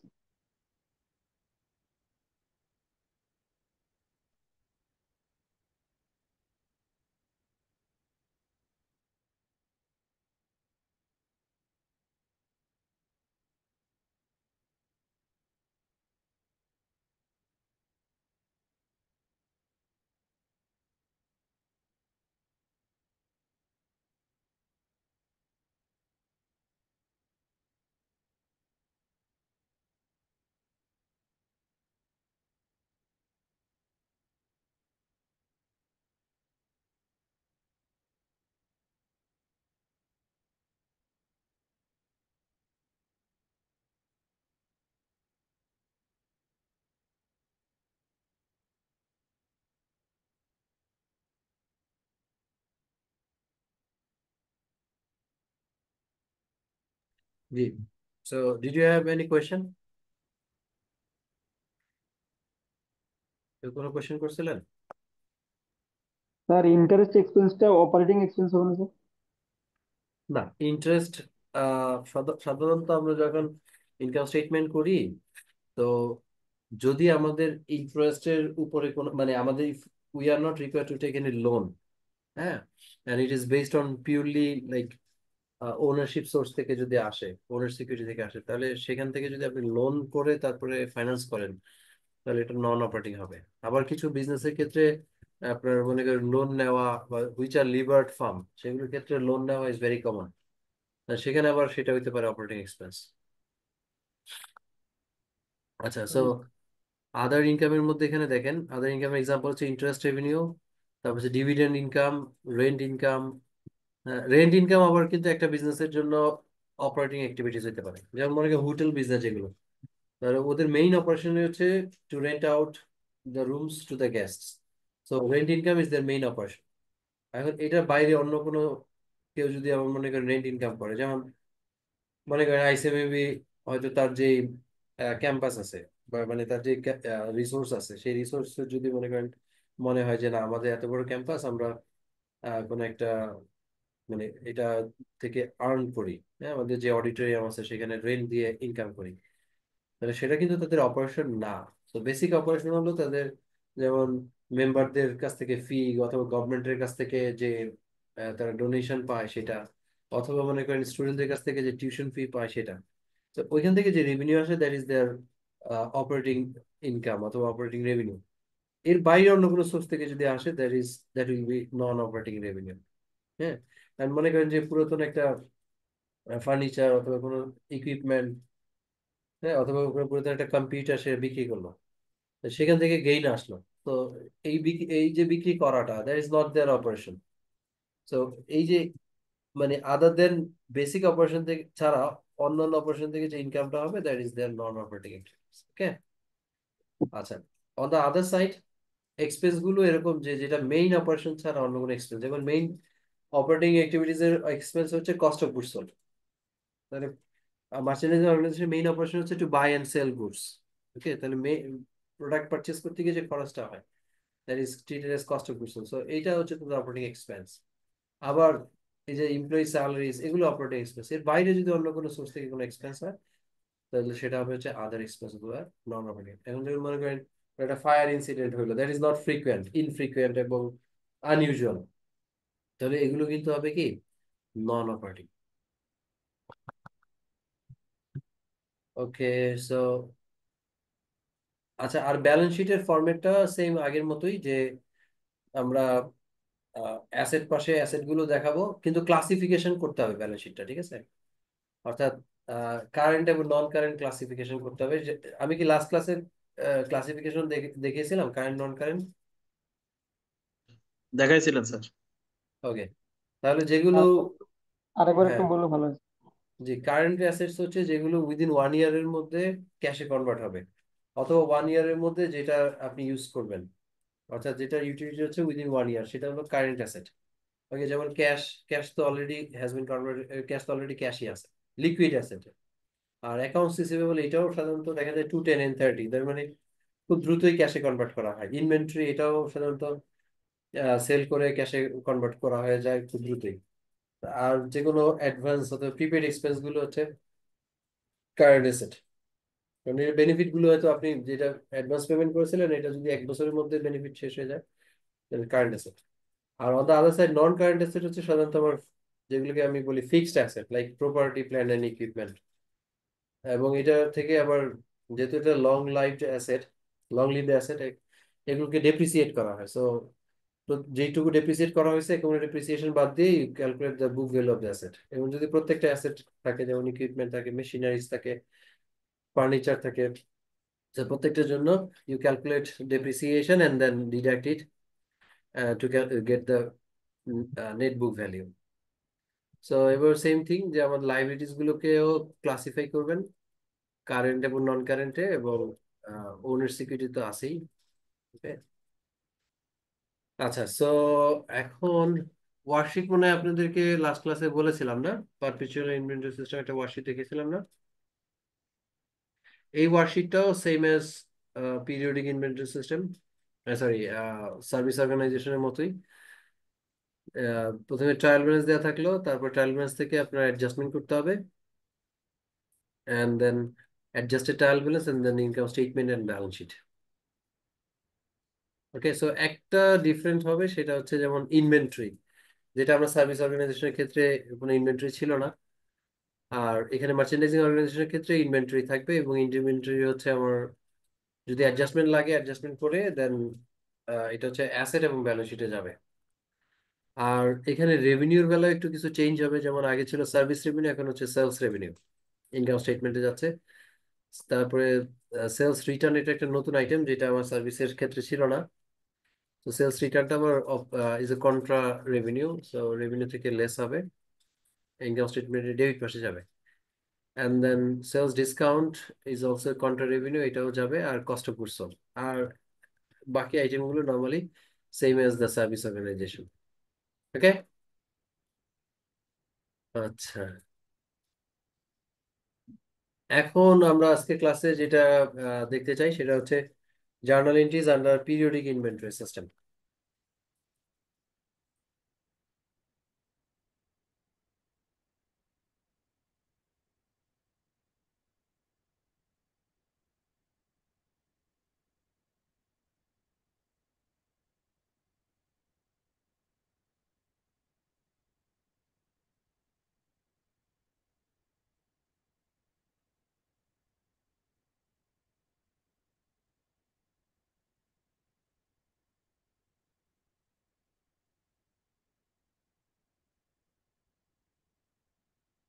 S4: জি, so did you have any question? কেউ কোনো কোয়েশ্চেন করছিলেন?
S3: স্যার, ইন্টারেস্ট এক্সপেন্সটা অপারেটিং এক্সপেন্স হবে না স্যার?
S4: না, ইন্টারেস্ট সাধারণত আমরা যখন ইনকাম স্টেটমেন্ট করি, তো যদি আমাদের ইন্টারেস্টের উপরে কোনো মানে আমাদের we are not required to take any loan, হ্যাঁ, and it is based on purely like ownership source থেকে যদি আসে, ওনার সিকিউরিটি থেকে আসে, তাহলে সেখান থেকে যদি আপনি লোন করে তারপরে ফাইন্যান্স করেন, তাহলে এটা নন অপারেটিং হবে। আবার কিছু বিজনেসের ক্ষেত্রে আপনার মনে করেন লোন নেওয়া বা হুইচ আর লিভার্ড ফার্ম, সেগুলোর ক্ষেত্রে লোন নেওয়া ইজ ভেরি কমন, সেখানে আবার সেটা হইতে পারে অপারেটিং এক্সপেন্স। আচ্ছা, সো আদার ইনকামের মধ্যে এখানে দেখেন, আদার ইনকামের এক্সাম্পল হচ্ছে ইন্টারেস্ট রেভিনিউ, তারপর হচ্ছে dividend income, rent income. Rent income আবার কিন্তু একটা বিজনেসের জন্য অপারেটিং অ্যাক্টিভিটিস হতে পারে। যেমন মনে করেন হোটেল বিজনেস যেগুলো, তাহলে ওদের মেইন অপারেশন হচ্ছে two rent out the rooms to the guests. So rent income is there main operation. এখন এটার বাইরে অন্য কোনো কেউ যদি আমার মনে করেন রেন্ট ইনকাম করে, যেমন মনে করেন আইসিএমএবি হয়তো তার যে ক্যাম্পাস আছে বা মানে তার যে রিসোর্স আছে, সেই রিসোর্স যদি মনে করেন মনে হয় যে না আমাদের এত বড় ক্যাম্পাস, আমরা কোনো একটা মানে এটা থেকে আর্ন করি, হ্যাঁ, আমাদের যে অডিটোরিয়াম আছে সেখানে রেন্ট দিয়ে ইনকাম করি, তাহলে সেটা কিন্তু তাদের অপারেশন না। তো বেসিক অপারেশন হলো তাদের যেমন মেম্বারদের কাছ থেকে ফি অথবা গভর্নমেন্টের কাছ থেকে যে তারা ডোনেশন পায় সেটা, অথবা মনে করেন স্টুডেন্টদের কাছ থেকে যে টিউশন ফি পায় সেটা। তো ওইখান থেকে যে রেভিনিউ আসে that is their operating income অথবা অপারেটিং রেভিনিউ। এর বাইরে অন্য কোনো সোর্স থেকে যদি আসে that will be non operating revenue. হ্যাঁ, আর মনে করেন যে পুরাতন একটা ফার্নিচার অথবা কোনো ইকুইপমেন্ট, হ্যাঁ, অথবা কোনো পুরাতন একটা কম্পিউটার সে বিক্রি করলো, তো সেখান থেকে গেইন আসলো। তো এই যে বিক্রি করাটা that is not their operation. তো এই যে মানে আদার দেন বেসিক অপারেশন থেকে ছাড়া অন্যান্য অপারেশন থেকে যে ইনকামটা হবে that is their non operating expense. Okay, আচ্ছা। On the other side expense গুলো এরকম যে যেটা মেইন অপারেশন ছাড়া অন্য কোনো এক্সপেন্স, যেমন মেইন অপারেটিং অ্যাক্টিভিটিজ এর এক্সপেন্স হচ্ছে কস্ট অফ গুডস সোল্ড। তাহলে মার্চেন্ডাইজিং অর্গানাইজেশন মেইন অপারেশন হচ্ছে to buy and sell goods. Okay, তাহলে প্রোডাক্ট পারচেস করতে গিয়ে যে খরচটা হয় that is treated as cost of goods sold. So এইটা হচ্ছে তোমাদের অপারেটিং এক্সপেন্স। আবার এই যে এমপ্লয়ি স্যালারিজ এগুলো অপারেটিং এক্সপেন্স। এর বাইরে যদি অন্য কোনো সোর্স থেকে কোনো এক্সপেন্স হয় তাহলে সেটা হবে হচ্ছে আদার এক্সপেন্স গুলো, নন অপারেটিং। এখন যদি মনে করেন একটা ফায়ার ইনসিডেন্ট হইলো that is not frequent, infrequent এবং আনইউজুয়াল, তাহলে এগুলো কিন্তু হবে কি নন অপারেটিং। ওকে, সো আচ্ছা, আর ব্যালেন্স শিটের ফরম্যাটটা সেম আগের মতোই, যে আমরা অ্যাসেট পাশে অ্যাসেট গুলো দেখাবো, কিন্তু ক্লাসিফিকেশন করতে হবে ব্যালেন্স শিটটা, ঠিক আছে? অর্থাৎ কারেন্ট এবং নন কারেন্ট ক্লাসিফিকেশন করতে হবে। আমি কি লাস্ট ক্লাসে ক্লাসিফিকেশন দেখিয়েছিলাম কারেন্ট নন কারেন্ট?
S1: দেখাইছিলেন স্যার।
S4: ওকে, তাহলে যেগুলো,
S3: আরেকবার একটু
S4: হ্যাঁ,
S3: বললে ভালো হয়।
S4: যে কারেন্ট অ্যাসেটস হচ্ছে যেগুলো উইদিন 1 ইয়ারের মধ্যে ক্যাশে কনভার্ট হবে, অথবা 1 ইয়ারের মধ্যে যেটা আপনি ইউজ করবেন, অর্থাৎ যেটা ইউটিলিটি হচ্ছে উইদিন 1 ইয়ার, সেটা হলো কারেন্ট অ্যাসেট। ওকে, যেমন ক্যাশ, ক্যাশ তো already has been converted, cash তো অলরেডি ক্যাশই আছে, লিকুইড অ্যাসেট। আর অ্যাকাউন্টস রিসিভেবল এটাও সাধারণত দেখা যায় 2, 10 and 30, তার মানে খুব দ্রুতই ক্যাশে কনভার্ট করা হয়। ইনভেন্টরি এটাও সাধারণত সেল করে ক্যাশে কনভার্ট করা হয়ে যায় খুব দ্রুতই। আর যে কোনো অ্যাডভান্স অথবা প্রিপেড এক্সপেন্স গুলো হচ্ছে কারেন্ট অ্যাসেট। কারণ এর বেনিফিট গুলো হয়তো আপনি যেটা অ্যাডভান্স পেমেন্ট করেছিলেন এটা যদি 1 বছরের মধ্যে বেনিফিট শেষ হয়ে যায় তাহলে কারেন্ট অ্যাসেট। আর on the other side non current asset হচ্ছে সাধারণত আমার যেগুলোকে আমি বলি fixed asset, like property, plant and equipment. এবং এটা থেকে আবার যেহেতু এটা long life asset, long lived asset, এগুলোকে ডেপ্রিসিয়েট করা হয়। সো তো যেইটুকু ডেপ্রিসিয়েট করা হয়েছে কোনো ডেপ্রিসিয়েশন বাদ দিয়ে you calculate the book value of the asset. এবং যদি প্রত্যেকটা অ্যাসেট থাকে, যেমন ইকুইপমেন্ট থাকে, মেশিনারিজ থাকে, ফার্নিচার থাকে, তো প্রত্যেকটার জন্য you calculate depreciation and then deduct it to get the net book value. So এবার সেম থিং, যে আমার লাইবিলিটিস গুলোকেও ক্লাসিফাই করবেন কারেন্ট এবং নন কারেন্টে, এবং ওনার সিকিউরিটি তো আছেই। ওকে, আচ্ছা। সো এখন ওয়ার্কশিট মনে হয় আপনাদেরকে লাস্ট ক্লাসে বলেছিলাম না, পারপিচুয়াল ইনভেন্টরি সিস্টেম একটা ওয়ার্কশিট দেখেছিলাম না? এই ওয়ার্কশিটটাও same as periodic inventory system, sorry service অর্গানাইজেশনের মতোই। প্রথমে ট্রায়াল ব্যালেন্স দেওয়া থাকলো, তারপর ট্রায়াল ব্যালেন্স থেকে আপনার অ্যাডজাস্টমেন্ট করতে হবে, and then adjusted trial balance and then income statement and balance sheet. Okay, so একটা ডিফারেন্ট হবে, সেটা হচ্ছে যেমন ইনভেন্টরি, যেটা আমরা সার্ভিস অর্গানাইজেশনের ক্ষেত্রে কোনো ইনভেন্টরি ছিল না। আর এখানে মার্চেন্ডাইজিং অর্গানাইজেশনের ক্ষেত্রে ইনভেন্টরি থাকবে, এবং ইনভেন্টরি হচ্ছে আমার যদি অ্যাডজাস্টমেন্ট লাগে অ্যাডজাস্টমেন্ট করে দেন এটা হচ্ছে অ্যাসেট এবং ব্যালেন্স শিটে যাবে। আর এখানে রেভিনিউর বেলায় একটু কিছু চেঞ্জ হবে, যেমন আগে ছিল সার্ভিস রেভিনিউ, এখন হচ্ছে সেলস রেভিনিউ ইনকাম স্টেটমেন্টে যাচ্ছে। তারপরে সেলস রিটার্ন, এটা একটা নতুন আইটেম যেটা আমার সার্ভিসের ক্ষেত্রে ছিল না। তো সেলস রিটার্নটা আমার is a contra revenue, so revenue থেকে লেস হবে, ইনকাম স্টেটমেন্টের ডেবিট পাশে যাবে। And then sales discount is also contra revenue, এটাও যাবে, আর কস্ট অফ গুডস সোল্ড। আর বাকি আইটেমগুলো normally same as the service organisation. Okay, আচ্ছা। এখন আমরা আজকে ক্লাসে যেটা দেখতে চাই সেটা হচ্ছে journal entries under periodic inventory system.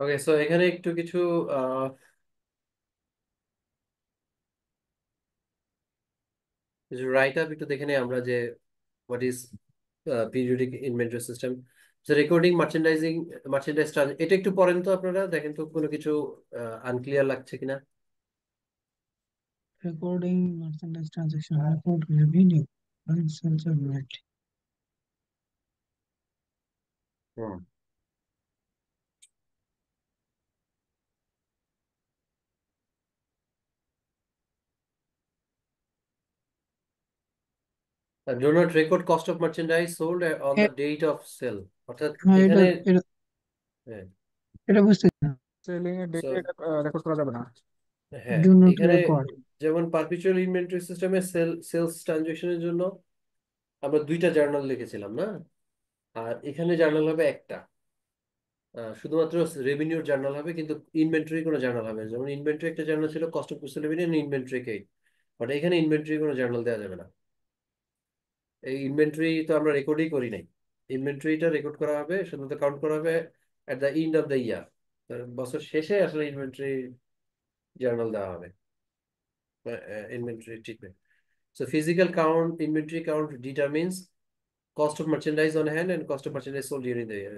S4: Okay, so এখানে একটু কিছু রাইট আপ একটু দেখে নেই আমরা যে what is periodic inventory system. Recording merchandise এটা একটু পড়েন তো, আপনারা দেখেন তো কোনো কিছু আনক্লিয়ার লাগছে কিনা।
S5: Recording merchandise transaction, record revenue, and sales of VAT.
S4: Hmm. Do not record cost of merchandise sold on the date of sale, অর্থাৎ
S5: হ্যাঁ, এটা
S4: এখানে
S5: এটা
S4: হ্যাঁ,
S5: এটা বুঝতেছি না।
S7: সেলিং এর
S4: so,
S7: ডেটে এটা রেকর্ড করা যাবে না।
S4: হ্যাঁ
S5: Do not
S4: এখানে
S5: record.
S4: যেমন পারপিচুয়াল ইনভেন্টরি সিস্টেমে সেলস ট্রানজাকশনের জন্য আমরা 2টা জার্নাল লিখেছিলাম না, আর এখানে জার্নাল হবে একটা। শুধুমাত্র রেভিনিউর জার্নাল হবে, কিন্তু ইনভেন্টরি কোনো জার্নাল হবে না। যেমন ইনভেন্টরি একটা জার্নাল ছিল cost of goods sold revenue, inventory K, but এখানে ইনভেন্টরি কোনো জার্নাল দেওয়া যাবে না। এই ইনভেন্টরি তো আমরা রেকর্ডই করি নাই। ইনভেন্টরিটা রেকর্ড করা হবে, শুধুমাত্র কাউন্ট করা হবে এট the end of the year. বছর শেষে আসলে ইনভেন্টরি জার্নাল দেওয়া হবে, inventory treatment. So physical count, inventory count determines cost of merchandise on hand and cost of merchandise sold during the year.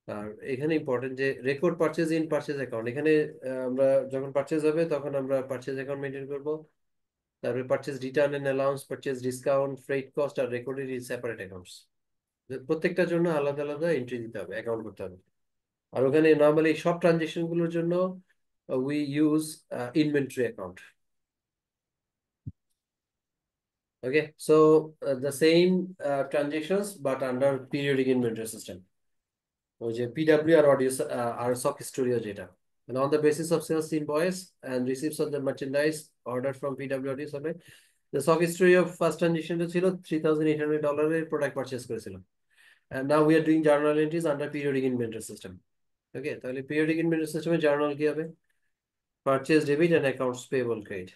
S4: আর এখানে ইম্পর্টেন্ট যে record purchase in purchase account. এখানে আমরা যখন পারচেজ হবে তখন আমরা পারচেজ অ্যাকাউন্ট মেনটেন করব। তারপরে purchase return and allowance, purchase discount, freight cost are recorded in separate accounts. প্রত্যেকটার জন্য আলাদা আলাদা এন্ট্রি দিতে হবে, অ্যাকাউন্ট করতে হবে। আর ওখানে নর্মালি সব ট্রানজেকশন গুলোর জন্য we use inventory account. Okay, so the same transactions but under periodic inventory system. ওই যে PWR audio আর SOC Studio যেটা, and on the basis of sales invoice and receipts of the merchandise ordered from PWR হবে, the SOC Studio first transaction ছিল $3,800 এর product purchase করেছিল, and now we are doing journal entries under periodic inventory system. Okay, তাহলে periodic inventory system এ journal কি হবে? Purchase debit and accounts payable credit.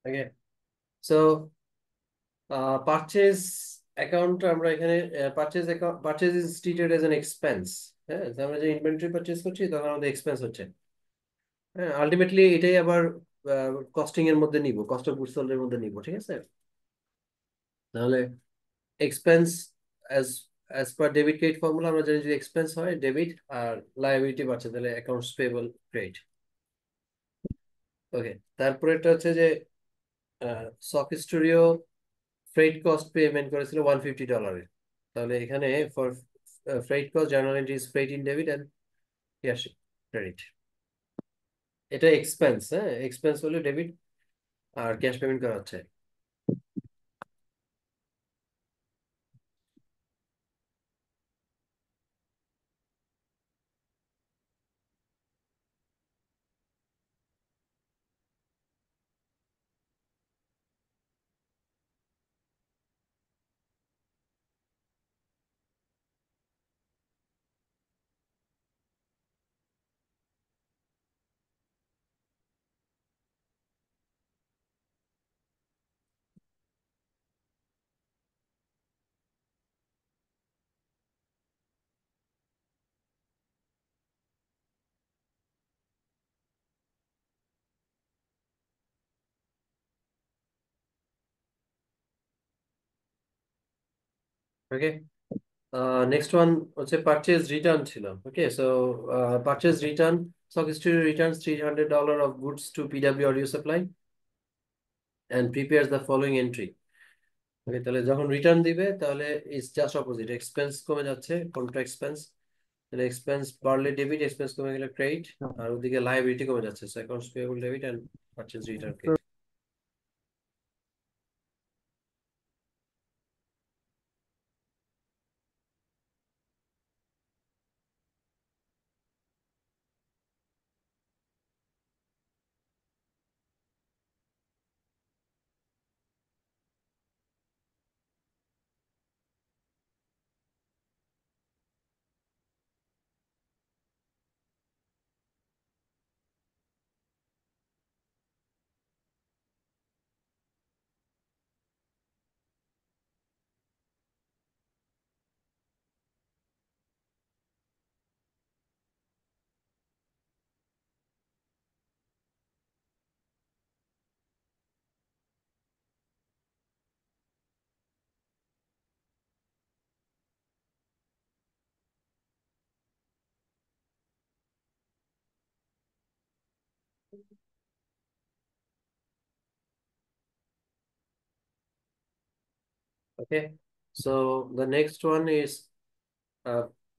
S4: Okay, so purchase account আমরা এখানে purchase is treated as an expense. হ্যাঁ, আমরা যে inventory purchase করছি তখন আমাদের এক্সপেন্স হচ্ছে। হ্যাঁ, আলটিমেটলি এটাই আবার কস্টিং এর মধ্যে নিব, কস্ট অফ গুডস সোল্ড এর মধ্যে নিব, ঠিক আছে। তাহলে expense as as per debit credit formula আমরা জানি, যদি এক্সপেন্স হয় ডেবিট আর লায়াবিলিটি বাড়ছে তাহলে অ্যাকাউন্টস পেয়েবল ক্রেডিট। ওকে, তারপরে এটা হচ্ছে যে সক স্টুডিও ফ্রেট কস্ট পেমেন্ট করেছিল $150। তাহলে এখানে for freight cost journal entry is freight in debit and cash credit. এটা এক্সপেন্স, হ্যাঁ এক্সপেন্স হলে ডেবিট আর ক্যাশ পেমেন্ট করা হচ্ছে। ওকে, নেক্সট ওয়ান হচ্ছে পারচেজ রিটার্ন ছিল। Okay, so purchase return, Sock Studio returns $300 of goods to PW Audio Supply and prepares the following entry. ওকে, তাহলে যখন রিটার্ন দিবে তাহলে ইটস জাস্ট অপোজিট, এক্সপেন্স কমে যাচ্ছে, কোনটা এক্সপেন্স তাহলে এক্সপেন্স বাড়লে ডেবিট, এক্সপেন্স কমে গেলে ক্রেডিট, আর ওদিকে লায়াবিলিটি কমে যাচ্ছে, so accounts payable debit and purchase return credit. Okay, so the next one is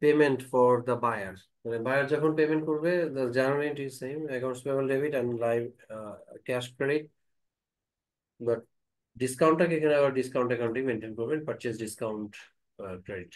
S4: payment for the buyer. মানে buyer যখন পেমেন্ট করবে, the journal entry is same, accounts payable debit and live cash credit, but ডিসকাউন্টটাকে এখানে আবার discount অ্যাকাউন্টে maintain করবেন, purchase discount credit.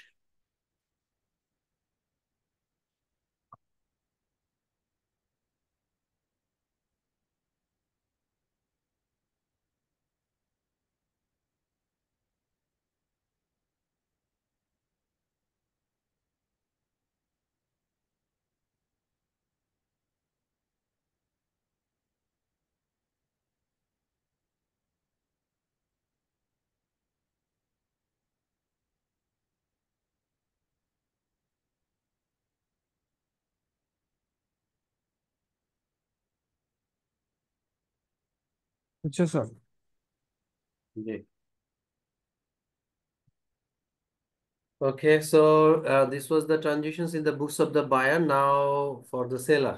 S11: আচ্ছা sir.
S4: G. Okay, so this was the transitions in the books of the buyer. Now for the seller.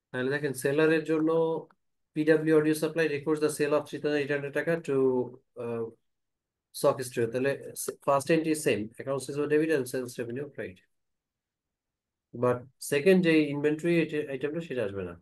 S4: তাহলে দেখেন সেলারের জন্য PW audio supply records the sale of 3,800 টাকা টু স্টক স্টোর। তাহলে first entry same, accounts receivable debit and sales revenue credit, but second যে inventory আইটেমটা সেটা আসবে না।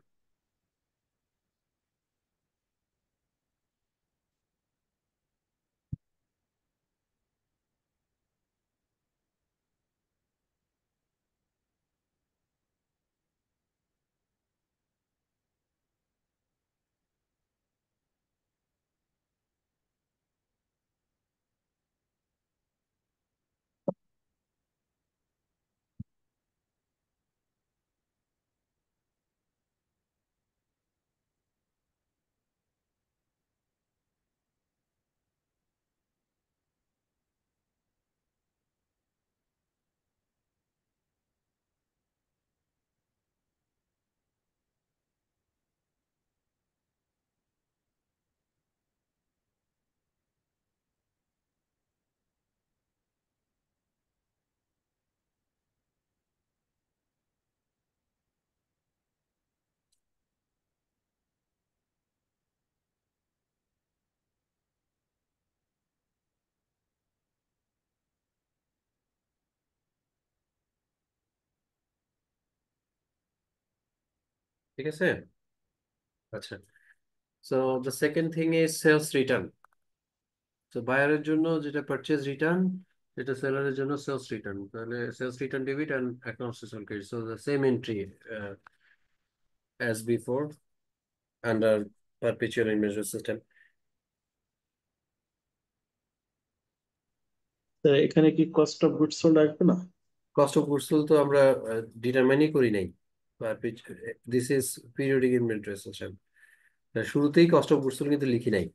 S4: ঠিক আছে, আচ্ছা। So the second thing is sales return. তো বায়ারের জন্য যেটা পারচেজ রিটার্ন, যেটা সেলারের জন্য সেলস রিটার্ন। তাহলে sales return debit and accounts receivable credit, so the same entry as before under perpetual inventory system.
S3: এখানে কি কস্ট অফ গুডস সোল্ড আসবে না?
S4: কস্ট অফ গুডস সোল্ড তো আমরা ডিটারমাইনই করি নাই, this is periodic inventory system. শুরুতেই কস্ট অফ গুডস সোল্ড কিন্তু লিখি নাই,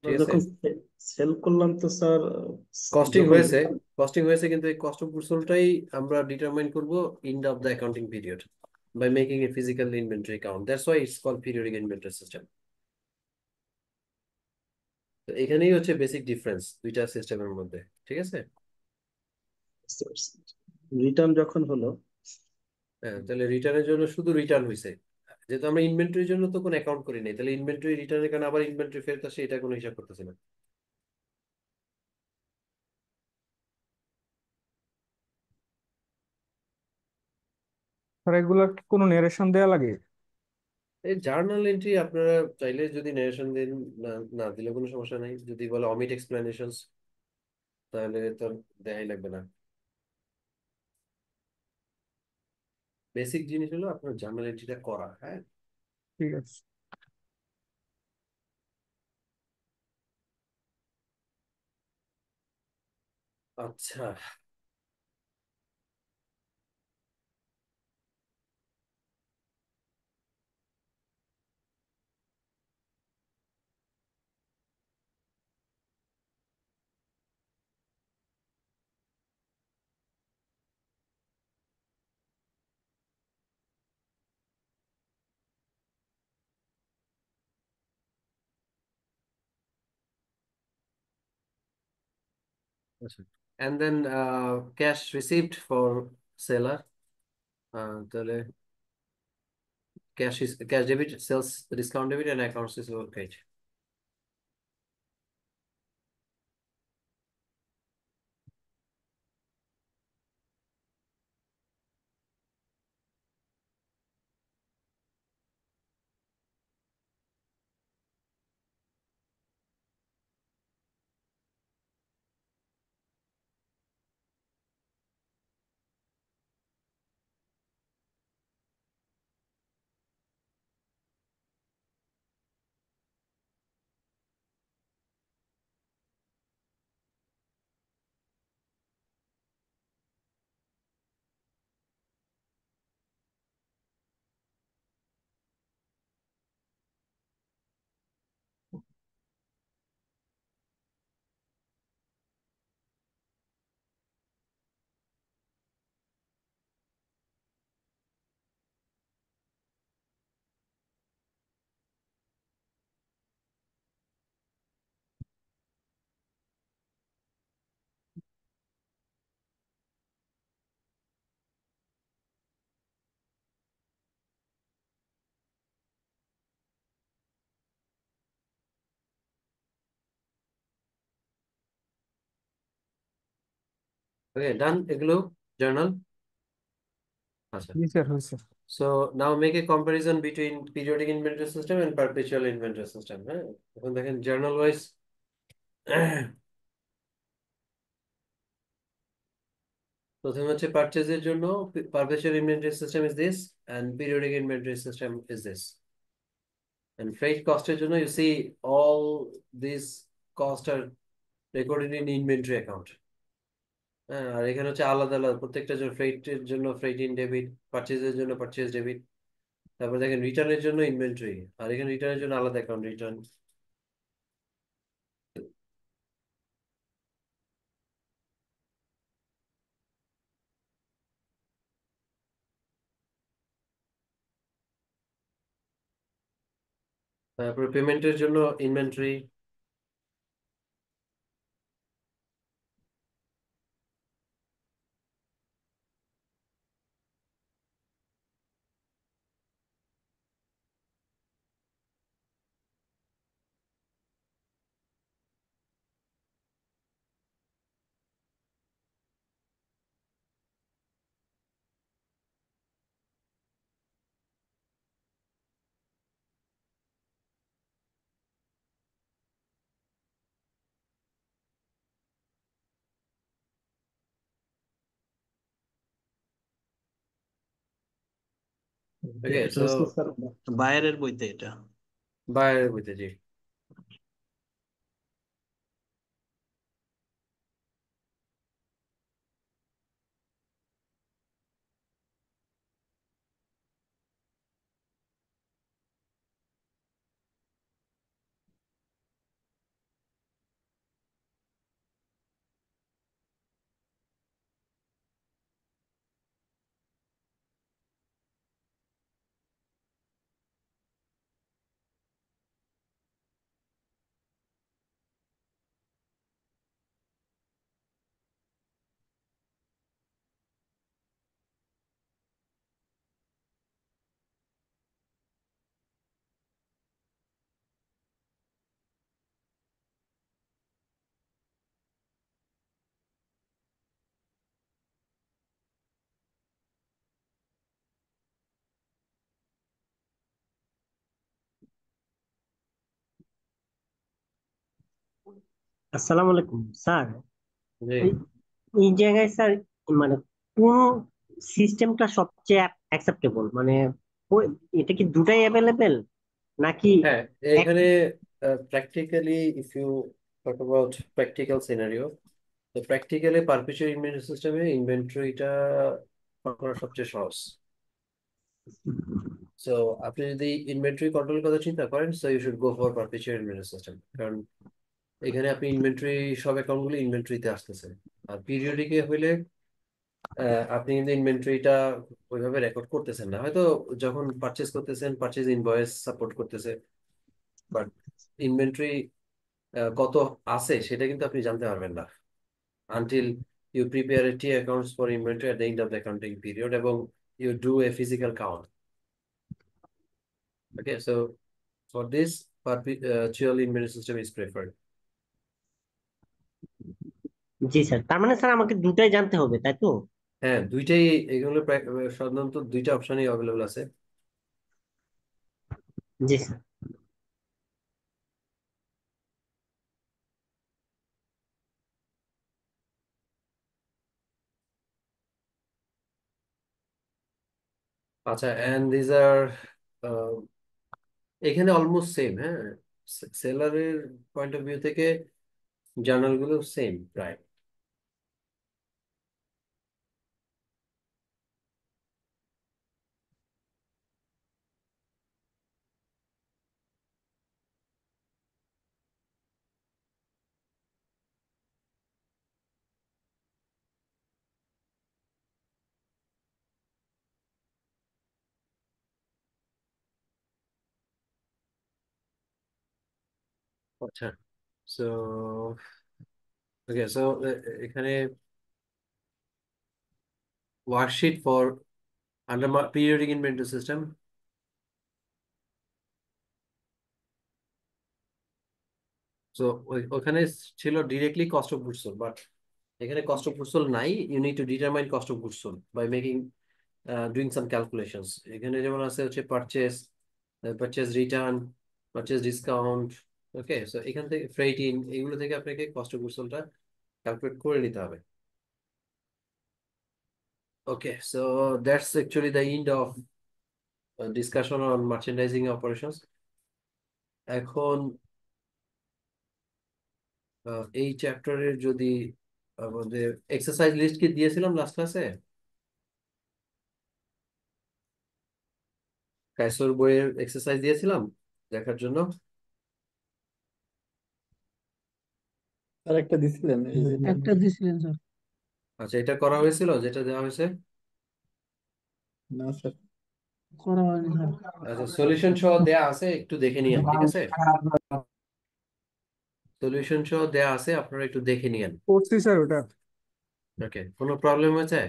S4: ঠিক আছে।
S3: যখন সেল করলাম তো স্যার,
S4: কস্টিং
S3: যখন
S4: হয়েছে, কিন্তু এই কস্ট অফ গুডস সোল্ডটাই আমরা ডিটারমাইন করব and of the accounting period by making a physical inventory count. That's why it's called periodic inventory system. তো এখানেই হচ্ছে বেসিক ডিফারেন্স দুইটা সিস্টেমের মধ্যে, ঠিক আছে।
S3: রিটার্ন যখন হলো,
S4: হ্যাঁ, তাহলে রিটার্নের জন্য শুধু রিটার্ন হয়েছে, যেহেতু আমরা ইনভেন্টরির জন্য তো কোনো অ্যাকাউন্ট করি নাই, তাহলে ইনভেন্টরি রিটার্নের কারণে আবার ইনভেন্টরি ফেরত আসে, এটা কোনো হিসাব করতেছি না।
S12: স্যার এগুলার কি কোনো নেরেশন দেয়া লাগে?
S4: এই জার্নাল এন্ট্রি আপনারা চাইলে যদি নারেশন দেন, না না দিলে কোনো সমস্যা নাই। যদি বলে অমিট এক্সপ্লেনেশনস, তাহলে তো দেখাই লাগবে না। বেসিক জিনিস হলো আপনার জার্নাল এন্ট্রিটা করা, হ্যাঁ।
S12: ঠিক আছে।
S4: আচ্ছা, আচ্ছা। And then cash received for seller, তাহলে cash debit, sales discount debit, and accounts receivable credit. Okay, done এগুলো জার্নাল। আচ্ছা,
S12: জি স্যার, হয়েছে।
S4: so now make a comparison between periodic inventory system and perpetual inventory system, হ্যাঁ। এখন দেখেন journal wise প্রথমে হচ্ছে পারচেজের জন্য perpetual inventory system is this and periodic inventory system is this, and freight cost-এর জন্য you see all these costs are recorded in inventory account, হ্যাঁ। আর এখানে হচ্ছে আলাদা আলাদা প্রত্যেকটা জন্য, ফ্রেটের জন্য ফ্রেট ইন ডেবিট, পারচেজের জন্য পারচেজ ডেবিট, তারপর দেখেন রিটার্নের জন্য ইনভেন্টরি, আর এখানে রিটার্নের জন্য আলাদা অ্যাকাউন্ট রিটার্ন। তারপরে পেমেন্টের জন্য ইনভেন্টরি, ওকে।
S13: এটা
S4: সো
S13: হচ্ছে স্যার বাইরের বইতে এটা।
S4: বাইরের বইতে, জি।
S14: আসসালামু আলাইকুম স্যার।
S4: জি
S14: এই এই জায়গায় স্যার মানে কোন সিস্টেমটা সবচেয়ে অ্যাকসেপ্টেবল, মানে এটা কি দুটাই অ্যাভেলেবেল নাকি
S4: হ্যাঁ,
S14: এক?
S4: এখানে practically if you talk about practical scenario, তো প্র্যাকটিক্যালি পারপিচুয়াল ইনভেন্টরি সিস্টেমে ইনভেন্টরিটা করা সবচেয়ে সহজ। সো আপনি যদি ইনভেন্টরি কন্ট্রোল কথা চিন্তা করেন, so you should go for perpetual inventory system, কারণ এখানে আপনি ইনভেন্টরি সব অ্যাকাউন্টগুলো ইনভেন্টরিতে আসতেছে। আর পিরিয়ডিকে হইলে আপনি কিন্তু ইনভেন্টরিটা ওইভাবে রেকর্ড করতেছেন না, হয়তো যখন পারচেস করতেছেন পারচেজ ইনভয়েস সাপোর্ট করতেছে, বাট ইনভেন্টরি কত আছে সেটা কিন্তু আপনি জানতে পারবেন না until you prepare a T accounts for inventory at the end of the accounting period এবং you do a physical count. Okay, so for this perpetual inventory system is preferred.
S14: জি স্যার, তার মানে স্যার আমাকে দুটাই জানতে হবে তাই তো?
S4: হ্যাঁ, দুইটাই, এগুলো সাধারণত দুইটা অপশনই অ্যাভেলেবল আছে।
S14: জি স্যার।
S4: আচ্ছা, এন্ড দিজ আর এখানে অলমোস্ট সেম। হ্যাঁ, সেলারের পয়েন্ট অফ ভিউ থেকে জার্নাল গুলো সেম প্রায়। আচ্ছা, সো ওকে, সো এখানে worksheet for under periodic inventory system. So ওখানে ছিল directly cost of goods sold, but এখানে কস্ট অফ গুডস সোল্ড নাই। You need to determine cost of goods sold by making doing some calculations. এখানে যেমন আছে হচ্ছে purchase, purchase return, purchase discount. Okay, so এখান থেকে ফ্রেট ইন, এগুলো থেকে আপনাকে কস্ট অফ গুডস সোল্ডটা ক্যালকুলেট করে নিতে হবে। Okay, so that's actually the end of discussion on merchandising operations. এখন এই চ্যাপ্টারের যদি আমাদের এক্সারসাইজ লিস্ট কি দিয়েছিলাম লাস্ট ক্লাসে? কাইসোর বইয়ের এক্সারসাইজ দিয়েছিলাম দেখার জন্য।
S11: আর একটা দিছিলেন এই যে
S5: একটা দিছিলেন স্যার।
S4: আচ্ছা, এটা করা হয়েছিল যেটা দেওয়া হয়েছে?
S11: না স্যার।
S5: করা হয়নি স্যার।
S4: আচ্ছা, সলিউশন সহ দেয়া আছে, একটু দেখে নিয়েন, ঠিক আছে? সলিউশন সহ দেয়া আছে, আপনারা একটু দেখে নিয়েন।
S12: করছি স্যার ওটা।
S4: ওকে, কোনো প্রবলেম হয়েছে?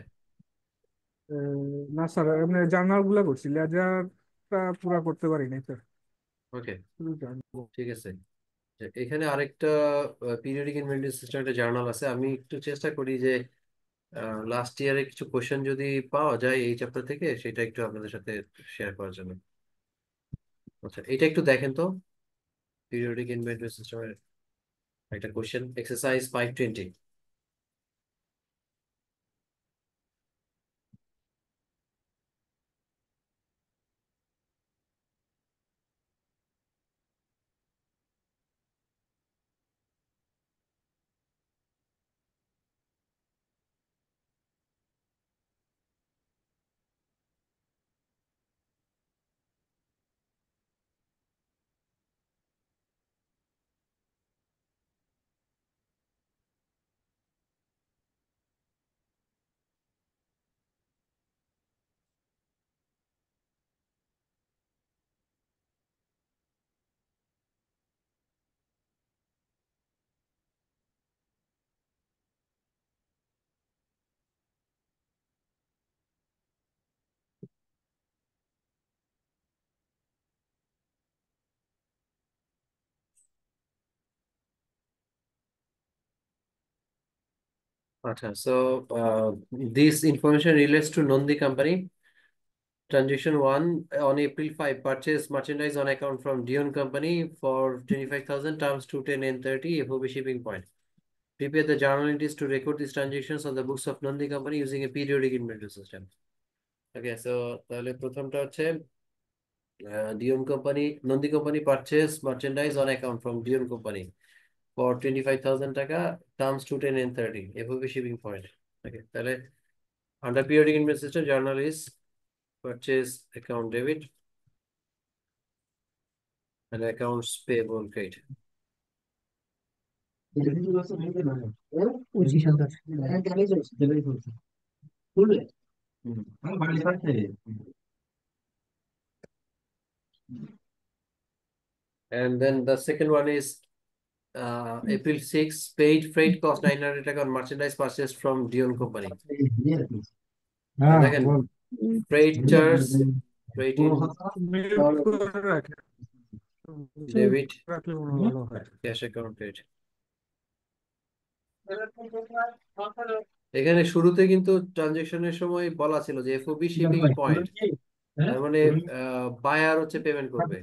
S12: না স্যার, এমনি জার্নাল গুলা করছি, লেজারটা পুরা করতে পারি নাই স্যার।
S4: ওকে,
S12: শুধু journal।
S4: ঠিক আছে। এখানে আরেকটা পিরিয়ডিক ইনভেন্টরি সিস্টেম একটা জার্নাল আছে, আমি একটু চেষ্টা করি যে লাস্ট ইয়ারে কিছু কোশ্চেন যদি পাওয়া যায় এই চ্যাপ্টার থেকে সেটা একটু আপনাদের সাথে শেয়ার করার জন্য। আচ্ছা, এটা একটু দেখেন তো, পিরিয়ডিক ইনভেন্টরি সিস্টেমের একটা কোশ্চেন, এক্সারসাইজ 520। আচ্ছা, so this information relates to Nandi company Transaction 1 on April 5, purchase merchandise on account from Dion Company for 25,000 times 210 and 30 FOB shipping point. Prepare the journal entries to record these transactions on the books of Nandi Company using a periodic inventory system. Okay, so তাহলে প্রথমটা হচ্ছে Dion Company, Nandi Company purchase merchandise on account from Dion Company for 25,000 টাকা times 210 and 30 FOB shipping point. Okay, তাহলে under periodic inventory system journal is purchase account debit and accounts payable credit.
S5: 25,000
S4: And then the second one is April 6, paid freight cost 900 টাকা on merchandise purchased from Dion Company.
S5: হ্যাঁ
S4: Second,
S5: ball
S4: freight charge, freight in
S12: Mute করে রাখে
S4: debit,
S12: রাখলে মনে হয় ভালো হয়।
S4: cash account credit. এখানে শুরুতে কিন্তু ট্রানজেকশনের সময় বলা ছিল যে এফওবি শিপিং পয়েন্ট, তার মানে বায়ার হচ্ছে পেমেন্ট করবে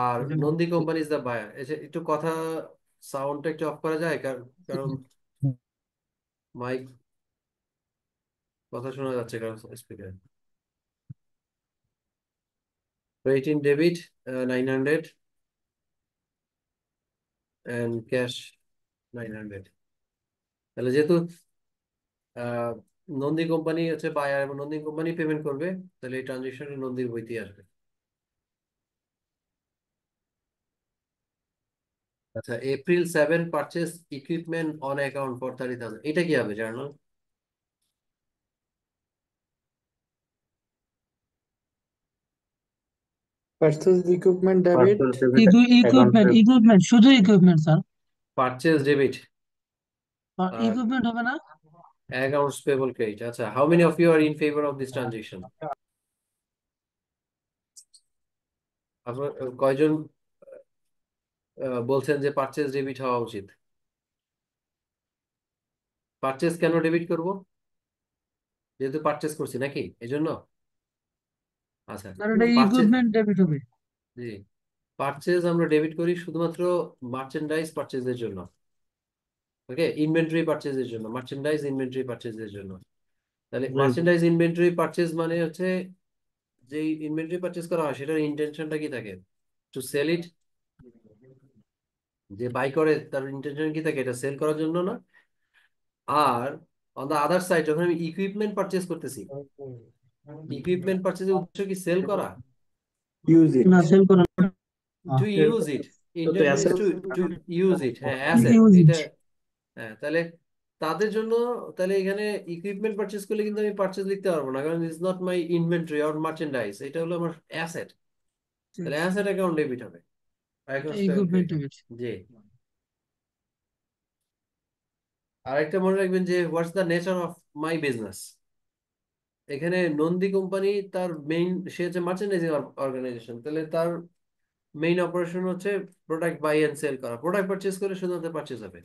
S4: আর Nandi company is the buyer. একটু কথা সাউন্ডটা একটু অফ করা যায়, কারণ মাইক কথা শোনা যাচ্ছে কারণ speaker. Credit in debit 900 and cash 900। তাহলে যেহেতু নন্দী কোম্পানি হচ্ছে বায়ার এবং নন্দী কোম্পানি পেমেন্ট করবে, তাহলে এই ট্রানজেকশন নন্দীর বইতে আসবে। আচ্ছা, April 7 purchase equipment on account for 30,000, এটা কি হবে journal?
S11: Purchase equipment debit,
S5: equipment শুধু equipment sir,
S4: purchase debit
S5: equipment হবে না।
S4: Accounts payable credit. আচ্ছা, how many of you are in favour of this transaction? আপনার কয়জন বলছেন যে পারচেজ ডেবিট হওয়া উচিত? পারচেজ কেন ডেবিট করব? যেহেতু পারচেজ করছি নাকি, এই জন্য? আচ্ছা,
S5: স্যার এটা
S4: পারচেজ,
S5: ইকুইপমেন্ট ডেবিট হবে।
S4: জি, পারচেজ আমরা ডেবিট করি শুধুমাত্র মার্চেন্ডাইজ পারচেজের জন্য। ওকে, ইনভেন্টরি পারচেজের জন্য, মার্চেন্ডাইজ ইনভেন্টরি পারচেজের জন্য। তাহলে মার্চেন্ডাইজ ইনভেন্টরি পারচেজ মানে হচ্ছে যে ইনভেন্টরি পারচেজ করা হয় সেটার ইন্টেনশনটা কি থাকে? To sell it. যে বাই করে তার ইন্টেনশন কি থাকে? এটা সেল করার জন্য না? আর অন দা আদার সাইড যখন আমি ইকুইপমেন্ট পারচেজ করতেছি, ইকুইপমেন্ট পারচেজের উদ্দেশ্য কি সেল করা?
S11: use it.
S5: না সেল করা
S4: two use it, intention is to use ইট। হ্যাঁ, অ্যাসেট
S5: ইউজ ইট।
S4: এটা। হ্যাঁ, তাহলে তাদের জন্য, তাহলে এখানে ইকুইপমেন্ট পারচেজ করলে কিন্তু আমি পারচেজ লিখতে পারবো না, কারণ it's not my inventory or merchandise, এটা হলো আমার অ্যাসেট। তাহলে অ্যাসেট অ্যাকাউন্ট ডেবিট হবে,
S5: ইকুইপমেন্ট ডেবিট।
S4: জি। আরেকটা মনে রাখবেন যে what's the nature of my business. এখানে নন্দী কোম্পানি তার মেইন, সে হচ্ছে মার্চেন্ডাইজিং অর্গানাইজেশন, তাহলে তার মেইন অপারেশন হচ্ছে প্রোডাক্ট বাই এন্ড সেল করা। প্রোডাক্ট পারচেজ করে শুধুমাত্র পারচেজ হবে।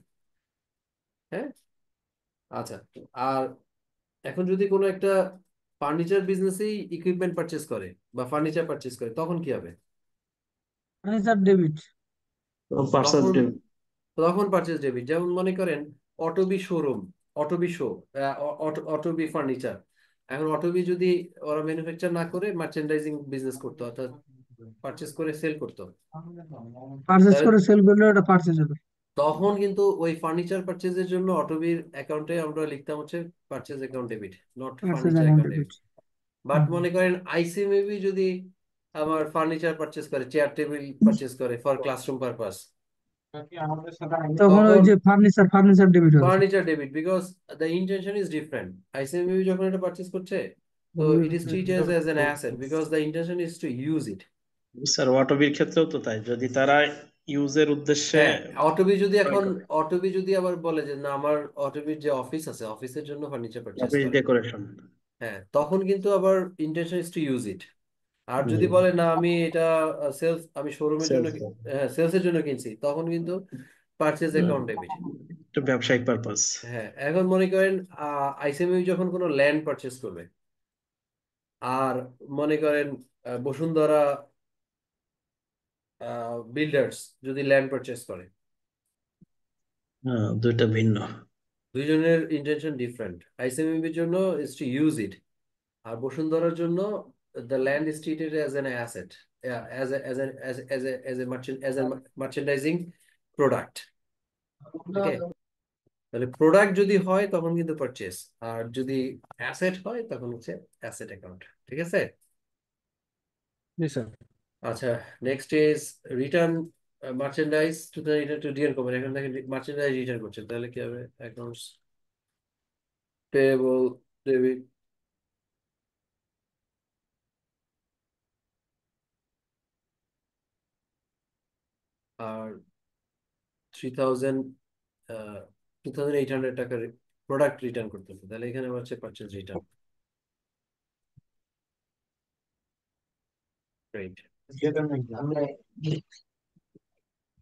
S4: হ্যাঁ, আচ্ছা। আর এখন যদি কোনো একটা ফার্নিচার বিজনেসেই ইকুইপমেন্ট পারচেজ করে বা ফার্নিচার পারচেজ করে, তখন কি হবে?
S5: Furniture debit.
S4: তখন তখন পারচেজ ডেবিট। যেমন মনে করেন Otobi showroom, Otobi show, Otobi furniture. এখন অটোবি যদি ওরা ম্যানুফ্যাকচার না করে মার্চেন্ডাইজিং বিজনেস করতো, অর্থাৎ পারচেজ করে সেল করতো,
S5: পারচেজ করে সেল করলে এটা পারচেজ হবে।
S4: তখন কিন্তু ওই ফার্নিচার পারচেজের জন্য অটোবির অ্যাকাউন্টে আমরা লিখতাম হচ্ছে purchase account debit, not
S5: purchase
S4: furniture
S5: account
S4: account
S5: debit.
S4: Debit. But মনে করেন আইসিএমএবি যদি আমার ফার্নিচার পারচেজ করে, চেয়ার টেবিল পারচেজ করে ফর ক্লাসরুম পারপাস,
S5: তখন ওই
S4: তখন
S5: যে ফার্নিচার ডেবিট হবে।
S4: Furniture debit, because the intention is different. ICMB যখন এটা পারচেজ করছে, তো it is treated as an asset because the intention is to use it.
S13: Sir অটোবির ক্ষেত্রেও তো তাই, যদি তারা ইউজের উদ্দেশ্যে,
S4: হ্যাঁ, অটোবি যদি আবার বলে যে না, আমার অটোবির যে অফিস আছে, অফিসের জন্য ফার্নিচার পারচেজ করে,
S13: ডেকোরেশন,
S4: হ্যাঁ, তখন কিন্তু আবার intention is to use it. আর যদি বলে না, আমি এটা সেলস, আমি শোরুমের জন্য, হ্যাঁ, সেলসের জন্য কিনছি, তখন কিন্তু পারচেজ অ্যাকাউন্ট ডেবিট,
S13: ব্যবসায়িক পারপাস।
S4: হ্যাঁ। এখন মনে করেন আইসিএমইউ যখন কোনো ল্যান্ড পারচেজ করবে, আর মনে করেন বসুন্ধরা বিল্ডার্স যদি ল্যান্ড পারচেস করে,
S13: হ্যাঁ, দুইটা ভিন্ন।
S4: দুইজনের ইন্টেনশন ডিফারেন্ট। আইসিএমএবির জন্য ইজ টু ইউজ ইট, আর বসুন্ধরার জন্য the land is treated as an asset, as a merchandising product. Okay, তাহলে প্রোডাক্ট যদি হয় তখন কিন্তু পারচেস, আর যদি অ্যাসেট হয় তখন হচ্ছে অ্যাসেট অ্যাকাউন্ট। ঠিক আছে?
S12: জি স্যার।
S4: আচ্ছা, next is return merchandise to DN company. এখন দেখেন মার্চেন্ডাইজ রিটার্ন করছে, তাহলে কি হবে? অ্যাকাউন্টস পেয়েবল ডেবিট, আর 3000 2800 টাকার প্রোডাক্ট রিটার্ন করতেছে, তাহলে এখানে হচ্ছে purchase return. Right,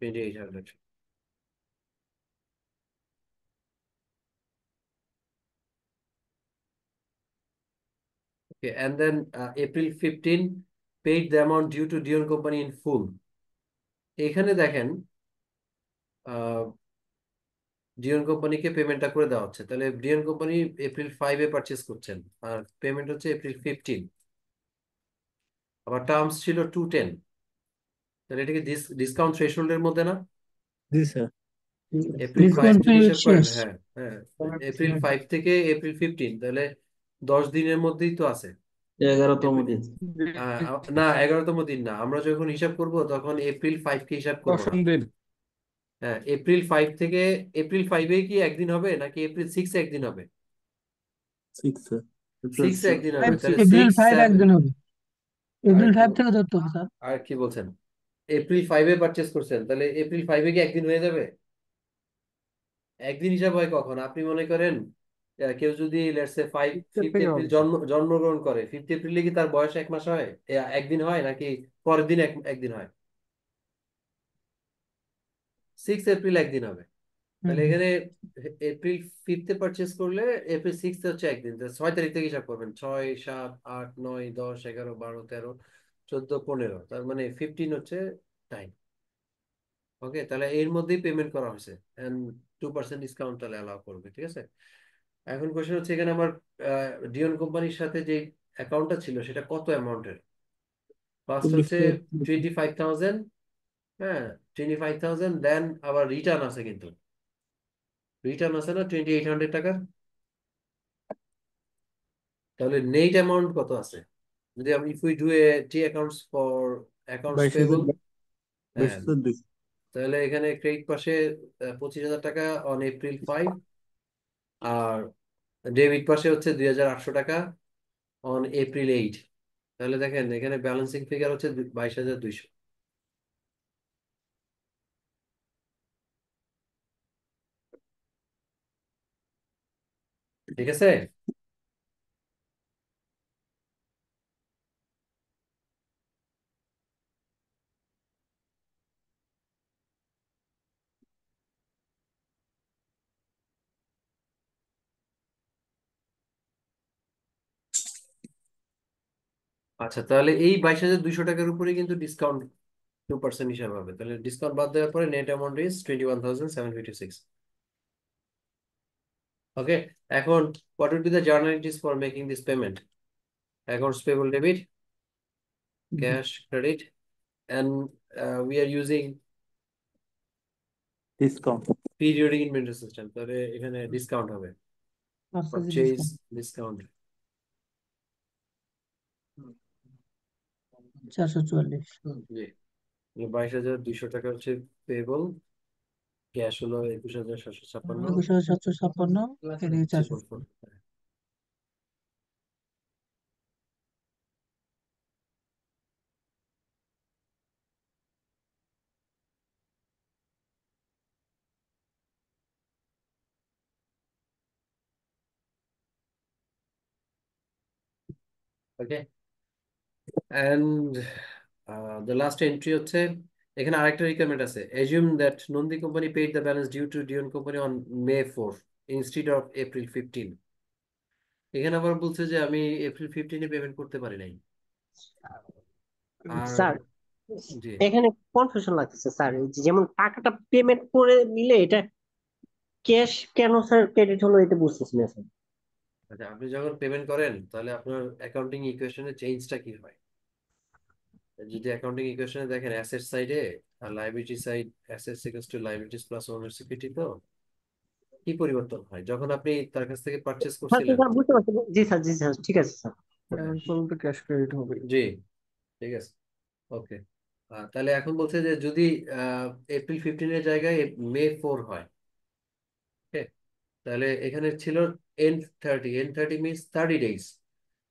S4: 2800। Okay, and then April 15 paid the amount due to Dion Company in full. এখানে দেখেন ডিওন কোম্পানিকে পেমেন্টটা করে দেওয়া হচ্ছে, তাহলে ডিওন কোম্পানি এপ্রিল 5-এ পারচেস করছেন আর পেমেন্ট হচ্ছে এপ্রিল 15। আবার টার্মস ছিল 210, তাহলে এটা কি ডিসকাউন্ট থ্রেশহোল্ডের মধ্যে না?
S11: জি স্যার।
S4: এপ্রিল 5
S5: ডিসকাউন্ট
S4: যদি
S5: পিরিয়ড
S4: হিসাব করেন,
S5: শেষ।
S4: হ্যাঁ হ্যাঁ, এপ্রিল 5 থেকে এপ্রিল 15, তাহলে 10 দিনের মধ্যেই তো আছে।
S1: 11তম দিন।
S4: না, 11তম দিন না, আমরা যখন হিসাব করব তখন এপ্রিল 5 কে হিসাব করব না।
S12: 10ম দিন।
S4: হ্যাঁ, এপ্রিল 5 থেকে এপ্রিল 5-এ কি একদিন হবে নাকি এপ্রিল 6-এ একদিন হবে?
S11: 6 স্যার।
S4: 6-এ একদিন হবে, তাহলে
S5: এপ্রিল
S4: 6,
S5: 5
S4: 7।
S5: একদিন হবে, এপ্রিল 5 থেকে ধরতে হবে স্যার।
S4: আর কি বলছেন? এপ্রিল 5-এ পারচেস করছেন, তাহলে এপ্রিল 5-এ কি একদিন হয়ে যাবে? একদিন হিসাব হয় কখন? আপনি মনে করেন কেউ যদি লেটস সে 5th এপ্রিল জন্মগ্রহণ করে, 5th এপ্রিলে কি তার বয়স 1 মাস হয়? একদিন হয় নাকি পরের দিন একদিন হয়? 6 এপ্রিল একদিন হবে। তাহলে এখানে এপ্রিল 5-এ পারচেস করলে এপ্রিল 6-এ হচ্ছে একদিন, 6 তারিখ থেকে হিসাব করবেন। 6, 7, 8, 9, 10, 11, 12, 13, 14, 15, তার মানে 15 হচ্ছে টাইম। ওকে, তাহলে এর মধ্যেই পেমেন্ট করা হয়েছে, এন্ড 2% ডিসকাউন্ট তাহলে অ্যালাউ করবে। ঠিক আছে? এখন কোশ্চেন হচ্ছে এখানে আমার ডিওন কোম্পানির সাথে যে অ্যাকাউন্টটা ছিল সেটা কত অ্যামাউন্টের? ফার্স্ট হচ্ছে 25,000। হ্যাঁ, 25,000, দেন আবার রিটার্ন আছে, কিন্তু রিটার্ন আছে না 2800 টাকার। তাহলে নেট অ্যামাউন্ট কত আছে? যদি আমি if we do a T accounts for accounts payable, হ্যাঁ,
S11: 22,200।
S4: তাহলে এখানে ক্রেডিট পাশে 25,000 টাকা অন এপ্রিল 5, আর ডেবিট পাশে হচ্ছে 2,800 টাকা অন এপ্রিল 8। তাহলে দেখেন এখানে ব্যালেন্সিং ফিগার হচ্ছে 22,200। ঠিক আছে? আচ্ছা, তাহলে এই 22,200 টাকার উপরে কিন্তু ডিসকাউন্ট 2% হিসাবে হবে, তাহলে ডিসকাউন্ট বাদ দেওয়ার পরে নেট অ্যামাউন্ট ইজ 21,756। ওকে, এখন what would be the journalities for making this payment? Accounts payable debit, cash credit, and we are using
S11: discount.
S4: periodic inventory system, তাহলে এখানে ডিসকাউন্ট হবে, purchase discount
S5: 444।
S4: জি, 22,200 টাকা হচ্ছে পেয়েবল, ক্যাশ হলো 21,756,
S5: 21,756, এদিকে 400।
S4: ওকে, and the last entry হচ্ছে এখানে আরেকটা রিকোয়ারমেন্ট আছে। assume that Nandi company paid the balance due to Dion company on May 4 instead of April 15. এখানে আবার বলছে যে আমি এপ্রিল 15-এ পেমেন্ট করতে পারি নাই। আর
S14: স্যার
S4: জি
S14: এখানে কনফিউশন লাগতেছে স্যার, যেমন টাকাটা পেমেন্ট করে নিলে এটা ক্যাশ কেন স্যার ক্রেডিট হলো এটা বুঝতেছি না স্যার।
S4: আচ্ছা, আপনি যখন পেমেন্ট করেন তাহলে আপনার অ্যাকাউন্টিং ইকুয়েশনে চেঞ্জটা কি হয়? যদি অ্যাকাউন্টিং ইকুয়েশনে দেখেন অ্যাসেট সাইডে আর liability side, assets equals to liabilities plus owner security, তো কি পরিবর্তন হয় যখন আপনি তার কাছ থেকে পারচেস
S14: স্যার
S4: করছিলেন?
S14: স্যার বুঝতে পারছি, জি স্যার জি স্যার ঠিক আছে স্যার।
S12: পেমেন্ট করলে তো ক্যাশ ক্রেডিট হবে।
S4: জি, ঠিক আছে, ওকে। তাহলে এখন বলছে যে যদি এপ্রিল 15-এর জায়গায় মে 4 হয়, okay? তাহলে এখানে ছিল N30 মিনস 30 ডেজ।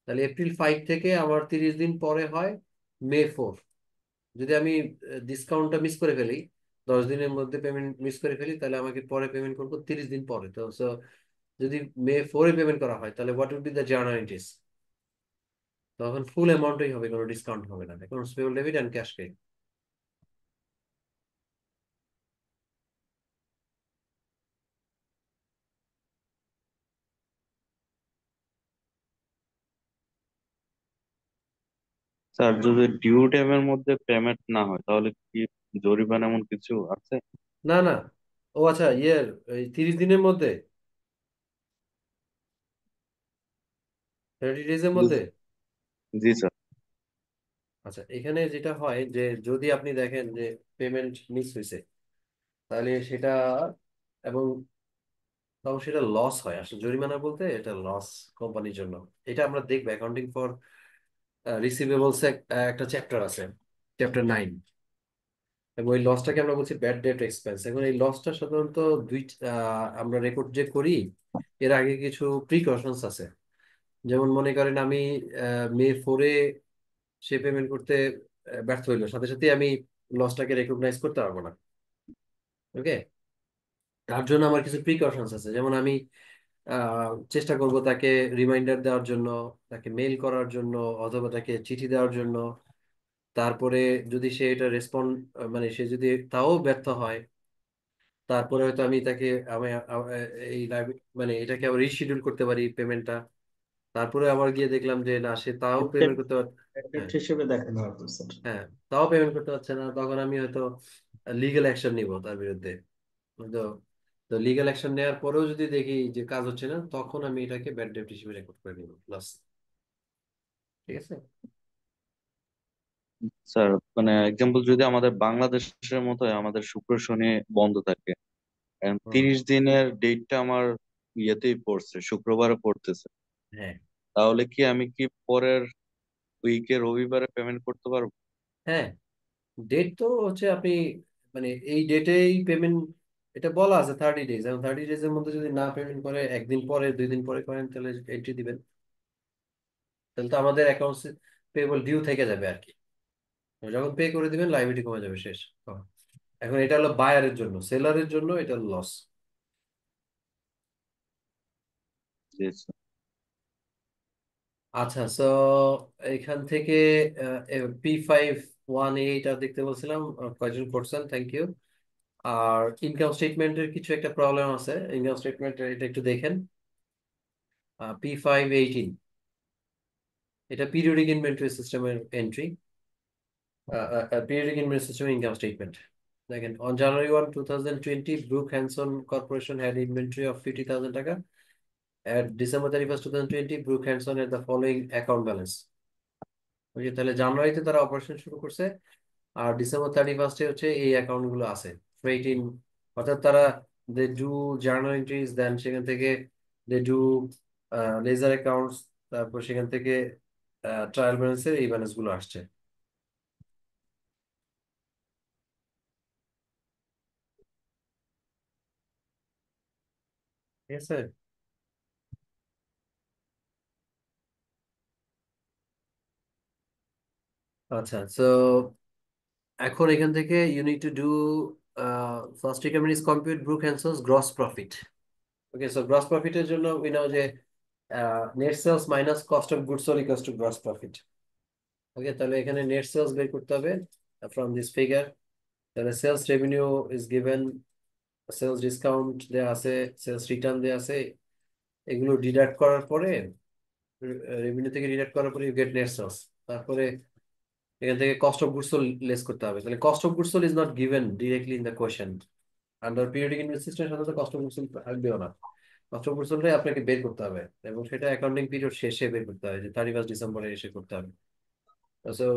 S4: তাহলে এপ্রিল 5 থেকে আমার 30 দিন পরে হয় মে 4। যদি আমি ডিসকাউন্টটা মিস করে ফেলি, 10 দিনের মধ্যে পেমেন্ট মিস করে ফেলি, তাহলে আমাকে পরে পেমেন্ট করবো 30 দিন পরে। তো সো যদি মে 4-এ পেমেন্ট করা হয় তাহলে হোয়াট উড বি দ্য জার্নালিটিস? তখন ফুল অ্যামাউন্টই হবে, কোনো ডিসকাউন্ট হবে না, accounts payable debit and cash credit.
S2: Sir যদি ডিউ টাইমের মধ্যে পেমেন্ট না হয় তাহলে কি জরিমানা এমন কিছু আছে?
S4: না না, ও আচ্ছা, এই 30 দিনের মধ্যে, 30 ডেজের
S2: জি
S4: মধ্যে।
S2: জি স্যার।
S4: আচ্ছা, এখানে যেটা হয় যে যদি আপনি দেখেন যে পেমেন্ট মিস হয়েছে, তাহলে সেটা, এবং তখন সেটা লস হয়। আসলে জরিমানা বলতে এটা লস কোম্পানির জন্য। এটা আমরা দেখবো অ্যাকাউন্টিং ফর রিসিভেবলস একটা চ্যাপ্টার আছে, চ্যাপ্টার 9, এবং ওই লসটাকে আমরা বলছি ব্যাড ডেট এক্সপেন্স। এখন এই লসটা সাধারণত আমরা রেকর্ড যে করি এর আগে কিছু প্রিকশনস আছে। যেমন মনে করেন আমি মে 4-এ সে পেমেন্ট করতে ব্যর্থ হইলো, সাথে সাথে আমি লসটাকে রেকগনাইজ করতে পারবো না, ওকে? তার জন্য আমার কিছু প্রিকশনস আছে, যেমন আমি চেষ্টা করব তাকে রিমাইন্ডার দেওয়ার জন্য, তাকে মেইল করার জন্য, অথবা তাকে চিঠি দেওয়ার জন্য। তারপরে যদি সে এটা রেসপন্ড, মানে সে যদি তাও ব্যর্থ হয়, তারপরে হয়তো আমি তাকে আমি এই মানে এটাকে আবার রিশিডিউল করতে পারি পেমেন্টটা। তারপরে আবার গিয়ে দেখলাম যে না, সে তাও পেমেন্ট করতে হ্যাঁ
S13: হিসেবে দেখানো হবে স্যার।
S4: হ্যাঁ, তাও পেমেন্ট করতে পারছে না, তখন আমি হয়তো লিগ্যাল অ্যাকশন নিব তার বিরুদ্ধে। তো তো লিগ্যাল অ্যাকশন নেওয়ার পরেও যদি দেখি যে কাজ হচ্ছে না, তখন আমি এটাকে ব্যাড ডেট হিসেবে রেকর্ড করে নিব প্লাস। ঠিক আছে?
S2: স্যার মানে এক্সাম্পল যদি আমাদের বাংলাদেশের মতো হয়, আমাদের শুক্র শনি বন্ধ থাকে,
S4: হুম,
S2: 30 দিনের ডেটটা আমার ইয়েতেই পড়ছে, শুক্রবারে পড়তেছে,
S4: হ্যাঁ
S2: তাহলে কি আমি কি পরের উইকে রবিবারে পেমেন্ট করতে পারবো?
S4: হ্যাঁ, ডেট তো হচ্ছে আপনি, মানে এই ডেটেই পেমেন্ট, এটা বলা আছে 30 ডেজ, এবং 30 ডেজের মধ্যে যদি না পেমেন্ট করে, একদিন পরে 2 দিন পরে করেন, তাহলে এন্ট্রি দিবেন। তাহলে তো আমাদের অ্যাকাউন্টস পেবল ডিউ থেকে যাবে আর কি। যখন পে করে দিবেন লাইবিলিটি কমে যাবে, শেষ। এখন এটা হলো বায়ারের জন্য, সেলারের জন্য এটা লস।
S2: জি স্যার।
S4: আচ্ছা, সো এখান থেকে P518 আর দেখতে বলছিলাম, কয়জন করছেন, থ্যাংক ইউ। আর ইনকাম স্টেটমেন্টের কিছু একটা প্রবলেম আছে, ইনকাম স্টেটমেন্ট এটা একটু দেখেন। P518, এটা পিরিয়ডিক ইনভেন্টরি সিস্টেমের entry, periodic inventory system income statement. দেখেন, on January 1, 2020, Brooke Hanson Corporation had inventory of 50,000 টাকা. At December 31st, 2020, Brooke Hanson had the following account balance. ওকে, তাহলে জানুয়ারিতে তারা অপারেশন শুরু করছে, আর December 31st হচ্ছে এই অ্যাকাউন্ট গুলো আছে। 18, অর্থাৎ তারা দে ডু জার্নাল এন্ট্রিজ, দেন সেখান থেকে দে ডু লেজার অ্যাকাউন্টস, তারপর সেখান থেকে ট্রায়াল ব্যালেন্সের এই ব্যালেন্স গুলো আসছে। ঠিক আছে? আচ্ছা, সো এখন এখান থেকে you need to do first requirement is compute Brook Hanson's gross profit. Okay, so gross প্রফিটের জন্য উই নো যে net sales minus cost of goods sold equals to gross profit. Okay, তাহলে এখানে নেট সেলস বের করতে হবে from this figure. তাহলে sales revenue is given, sales discount দেওয়া আছে, সেলস রিটার্ন দেওয়া আছে, এগুলো ডিডাক্ট করার পরে রেভিনিউ থেকে ডিডাক্ট করার পরে ইউ গেট নেট সেলস। তারপরে এখান থেকে cost of goods sold less করতে হবে। তাহলে cost of goods sold is not given directly in the question. Under periodic invest system সাধারণত কস্ট অফ গুডস সোল্ড থাকবেও না। কস্ট অফ গুডস সোল্ডটাই আপনাকে বের করতে হবে, এবং সেটা অ্যাকাউন্টিং পিরিয়ড শেষে বের করতে হবে, যে 31 ডিসেম্বরে এসে করতে হবে। সো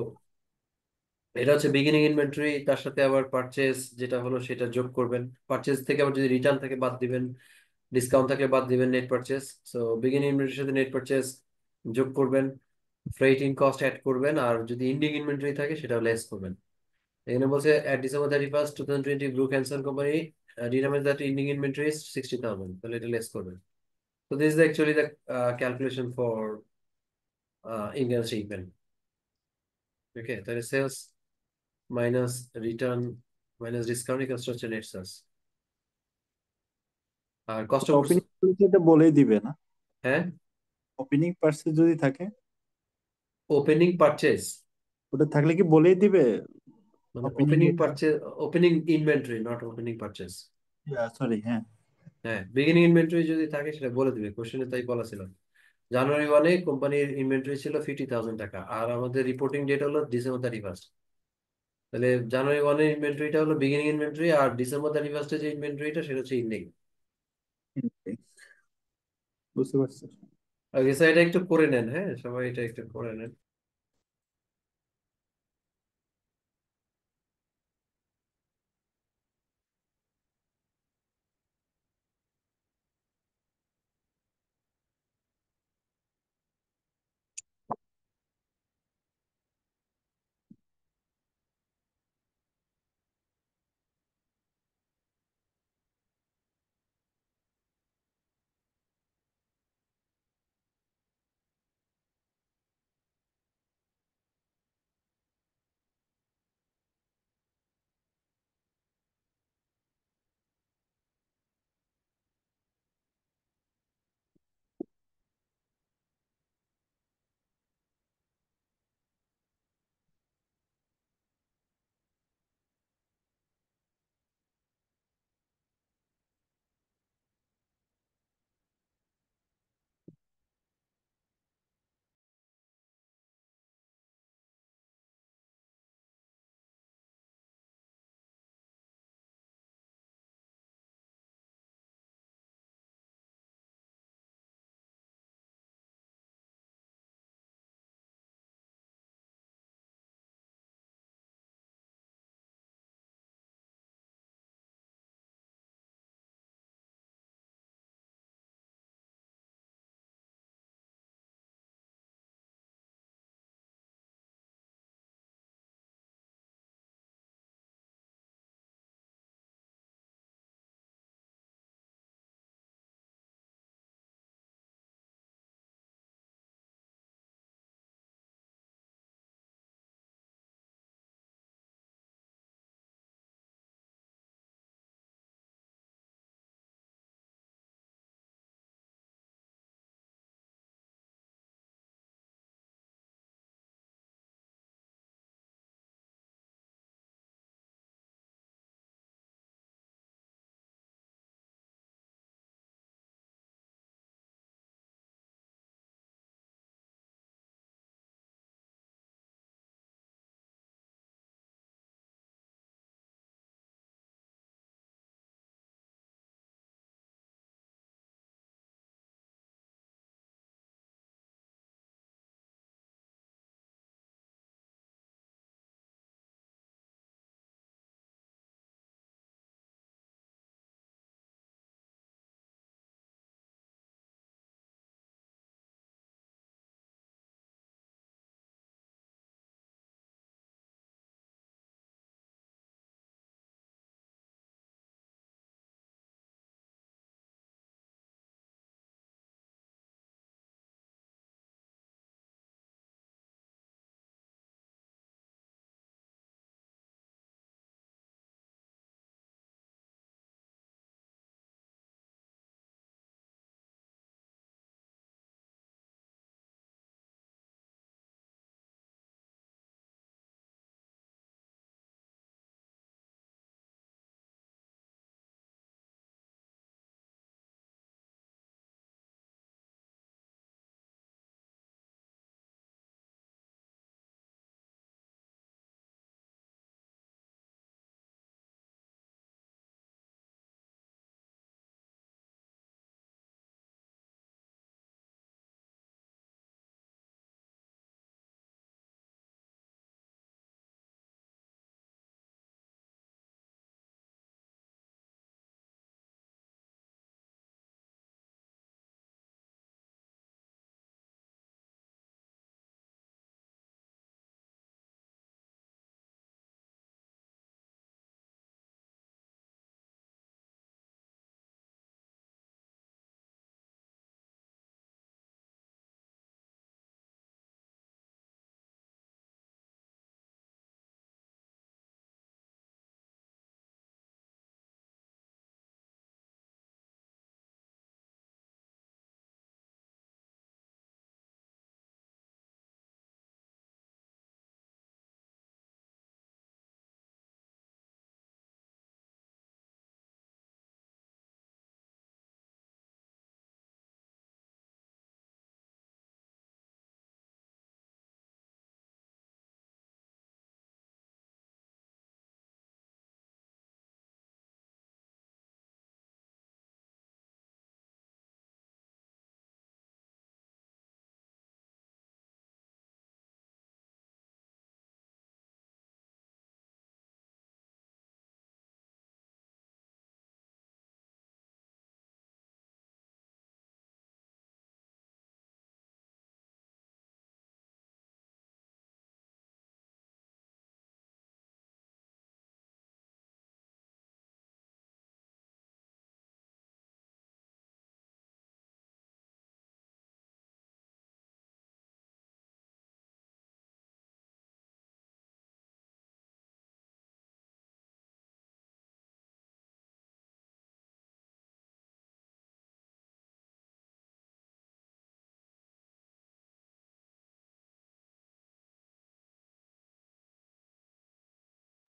S4: এটা হচ্ছে বিগিনিং ইনভেন্টরি, তার সাথে আবার পারচেজ যেটা হলো সেটা যোগ করবেন। পারচেজ থেকে আবার যদি রিটার্ন থাকে বাদ দিবেন, ডিসকাউন্ট থাকলে বাদ দিবেন নেট পারচেজ। সো বিগিনিং ইনভেন্টরির সাথে নেট পারচেজ যোগ করবেন, ফ্রেইটিং কস্ট অ্যাড করবেন, আর যদি ইন্ডিং ইনভেন্টরি থাকে সেটা লেস করবেন। এখানে বলছে at December 31st 2020 Blue Cancer Company determines that ending inventory is 60,000, তাহলে এটা লেস করবেন। So this is actually the calculation for income statement. Okay, তাহলে sales minus return minus discount equals to net sales. আর cost of goods,
S11: opening এটা বলেই দিবে না?
S4: হ্যাঁ
S11: ওপেনিং পার্সেস যদি থাকে,
S4: ওপেনিং পারচেজ
S11: ওটা থাকলে কি বলেই দিবে
S4: মানে
S11: ওপেনিং
S4: ওপেনিং
S11: এটা?
S4: Purchase, opening inventory, not opening purchase.
S11: Sorry, হ্যাঁ।
S4: হ্যাঁ, বিগিনিং ইনভেন্টরি যদি থাকে সেটা বলে দিবে, কোশ্চেনে তাই বলা ছিল। জানুয়ারি 1-এ কোম্পানির ইনভেন্টরি ছিল 50,000 টাকা, আর আমাদের রিপোর্টিং ডেট হলো December 31st। তাহলে জানুয়ারি 1-এর ইনভেন্টরিটা হলো বিগিনিং ইনভেন্টরি, আর December 31st-এ যে ইনভেন্টরিটা সেটা হচ্ছে ইন্ডিং।
S11: বুঝতে পারছি।
S4: ওকে, স্যার এটা একটু করে নেন, হ্যাঁ সবাই এটা একটু করে নেন।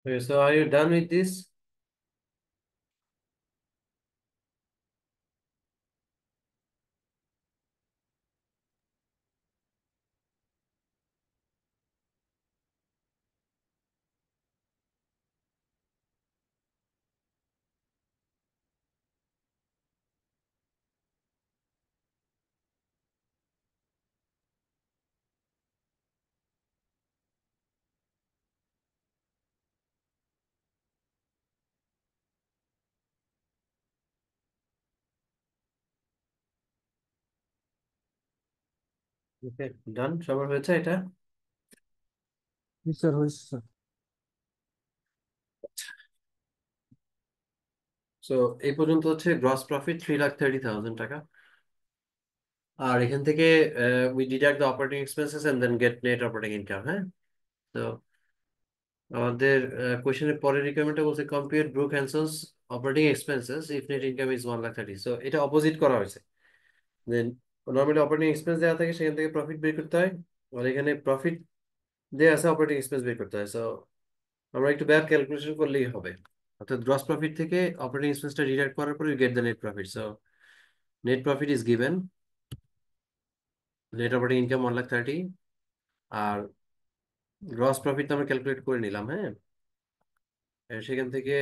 S4: Okay, so are you done with this? Okay, done. সবার হয়েছে এটা?
S12: জি স্যার, হয়েছে স্যার।
S4: সো এই পর্যন্ত হচ্ছে গ্রস প্রফিট 3,30,000 টাকা। আর এখান থেকে we deduct the operating expenses and then get net operating income. হ্যাঁ, তো আমাদের কোয়েশ্চেনের পরের রিকোয়ারমেন্টটা বলছে compute Brook and Sons operating expenses if net income is 1,30,000। So এটা অপোজিট করা হয়েছে। দেন নর্মালি অপারেটিং এক্সপেন্স দেওয়া থাকে, সেখান থেকে প্রফিট বের করতে হয়। আর এখানে প্রফিট দেওয়া আছে, অপারেটিং এক্সপেন্স বের করতে হয়। সো আমরা একটু ব্যাক ক্যালকুলেশন করলেই হবে। অর্থাৎ গ্রস প্রফিট থেকে অপারেটিং এক্সপেন্সটা ডিডাক্ট করার পরে get the net profit. So net profit is given, net operating income 1,30,000, আর গ্রস প্রফিট আমরা ক্যালকুলেট করে নিলাম। হ্যাঁ, সেখান থেকে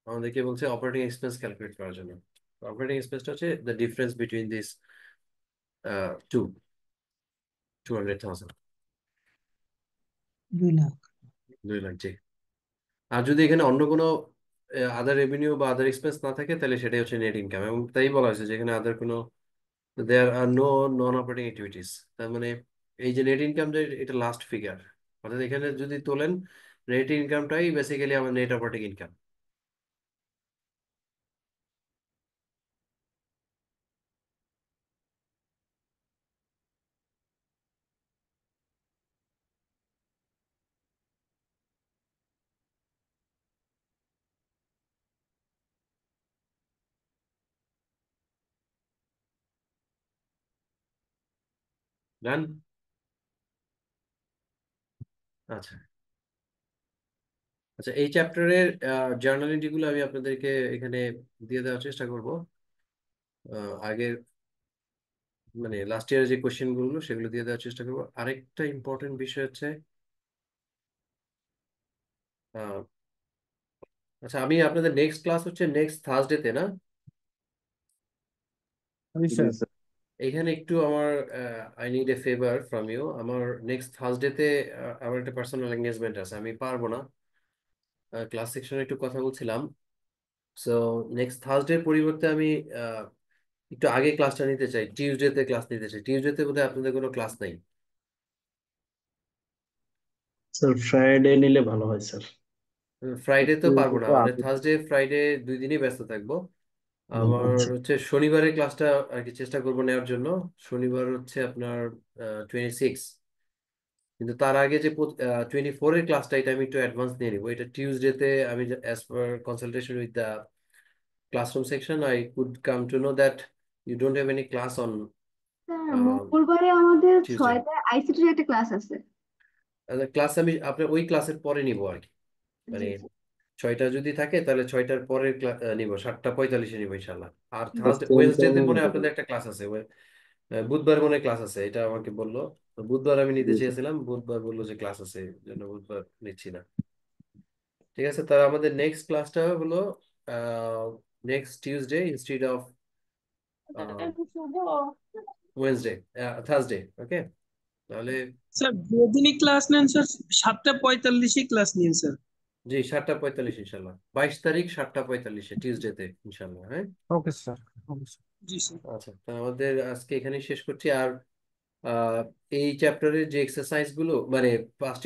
S4: আমাদেরকে বলছে অপারেটিং এক্সপেন্স ক্যালকুলেট করার জন্য। অপারেটিং এক্সপেন্সটা হচ্ছে the difference between this two 200,000,
S5: 2 lakh.
S4: 2 lakh, জি। আর যদি এখানে অন্য কোনো আদার রেভিনিউ বা আদার এক্সপেন্স না থাকে, তাহলে সেটাই হচ্ছে নেট ইনকাম। এবং তাই বলা হয়েছে যে এখানে আদার কোনো দেয়ার আর নো নন অপারেটিং অ্যাক্টিভিটিস। তার মানে এই যে নেট ইনকামটা, এটা লাস্ট ফিগার। অর্থাৎ এখানে যদি তোলেন, নেট ইনকামটাই বেসিক্যালি আমার নেট অপারেটিং ইনকাম। ডান? আচ্ছা আচ্ছা, এই চ্যাপ্টারের জার্নাল এন্ট্রিগুলো আমি আপনাদেরকে এখানে দিয়ে দেওয়ার চেষ্টা করব। আগের মানে লাস্ট ইয়ারের যে কোশ্চেন গুলো, সেগুলো দিয়ে দেওয়ার চেষ্টা করবো। আরেকটা ইম্পর্টেন্ট বিষয় হচ্ছে আহ, আচ্ছা, আমি আপনাদের নেক্সট ক্লাস হচ্ছে নেক্সট থার্সডেতে, না?
S12: জি
S2: জি
S12: স্যার।
S2: স্যার।
S4: এখানে একটু আমার I need a favour from you. আমার নেক্সট থার্সডেতে আমার একটা পার্সোনাল এঙ্গেজমেন্ট আছে, আমি পারবো না। ক্লাস সেকশনে একটু কথা বলছিলাম। সো নেক্সট থার্সডের পরিবর্তে আমি আহ, একটু আগে ক্লাসটা নিতে চাই, টিউসডেতে ক্লাস নিতে চাই। টিউসডেতে বোধহয় আপনাদের কোনো ক্লাস নেই।
S13: স্যার ফ্রাইডে নিলে ভালো হয় স্যার।
S4: ফ্রাইডে তো পারবো না,
S2: তো
S4: মানে
S2: আমি
S4: থার্সডে ফ্রাইডে 2 দিনই ব্যস্ত থাকবো। আমার
S13: আচ্ছা
S4: হচ্ছে শনিবারের ক্লাসটা আর কি চেষ্টা করবো নেওয়ার জন্য। শনিবার হচ্ছে আপনার 26, কিন্তু তার আগে যে 24-এর ক্লাসটা, এটা আমি একটু অ্যাডভান্স নিয়ে নিবো। এটা টিউসডেতে আমি as per consultation with the classroom section I could come to know that you don't have any class on
S8: মঙ্গলবারে আমাদের
S4: টিউসডে।
S8: 6টায় আইসিটির একটা ক্লাস আছে।
S4: ক্লাস আমি আপনার ওই ক্লাসের পরে নিবো আর কি। মানে
S8: জি
S4: 6টা যদি থাকে, তাহলে 6টার পরের নিবো, 7:45-এ নিবো ইনশাল্লাহ। আর থার্সডে
S2: সেম
S4: ওয়েডনেসডেতে
S2: টাইমে
S4: মনে হয়
S2: নিতে
S4: আপনাদের
S2: পারি।
S4: একটা ক্লাস আছে। বুধবার মনে হয় ক্লাস আছে, এটা আমাকে বললো। তো বুধবার আমি নিতে
S2: জি স্যার।
S4: চেয়েছিলাম, বুধবার বললো যে ক্লাস আছে, এই জন্য বুধবার নিচ্ছি না। ঠিক আছে, তাহলে আমাদের নেক্সট ক্লাসটা হলো next Tuesday instead of Wednesday, Thursday. Okay, তাহলে
S15: স্যার যেদিনই ক্লাস নেন স্যার 7:45 ক্লাস নিন স্যার।
S4: জি 7:45 ইনশাল্লাহ। 22 তারিখ 7:45 টিউসডেতে ইনশাল্লাহ। হ্যাঁ,
S12: ওকে স্যার, ওকে স্যার।
S15: জি স্যার।
S4: আচ্ছা, তা আমাদের আজকে এখানেই শেষ করছি। আর এই চ্যাপ্টারের যে এক্সারসাইজ গুলো, মানে পাস্ট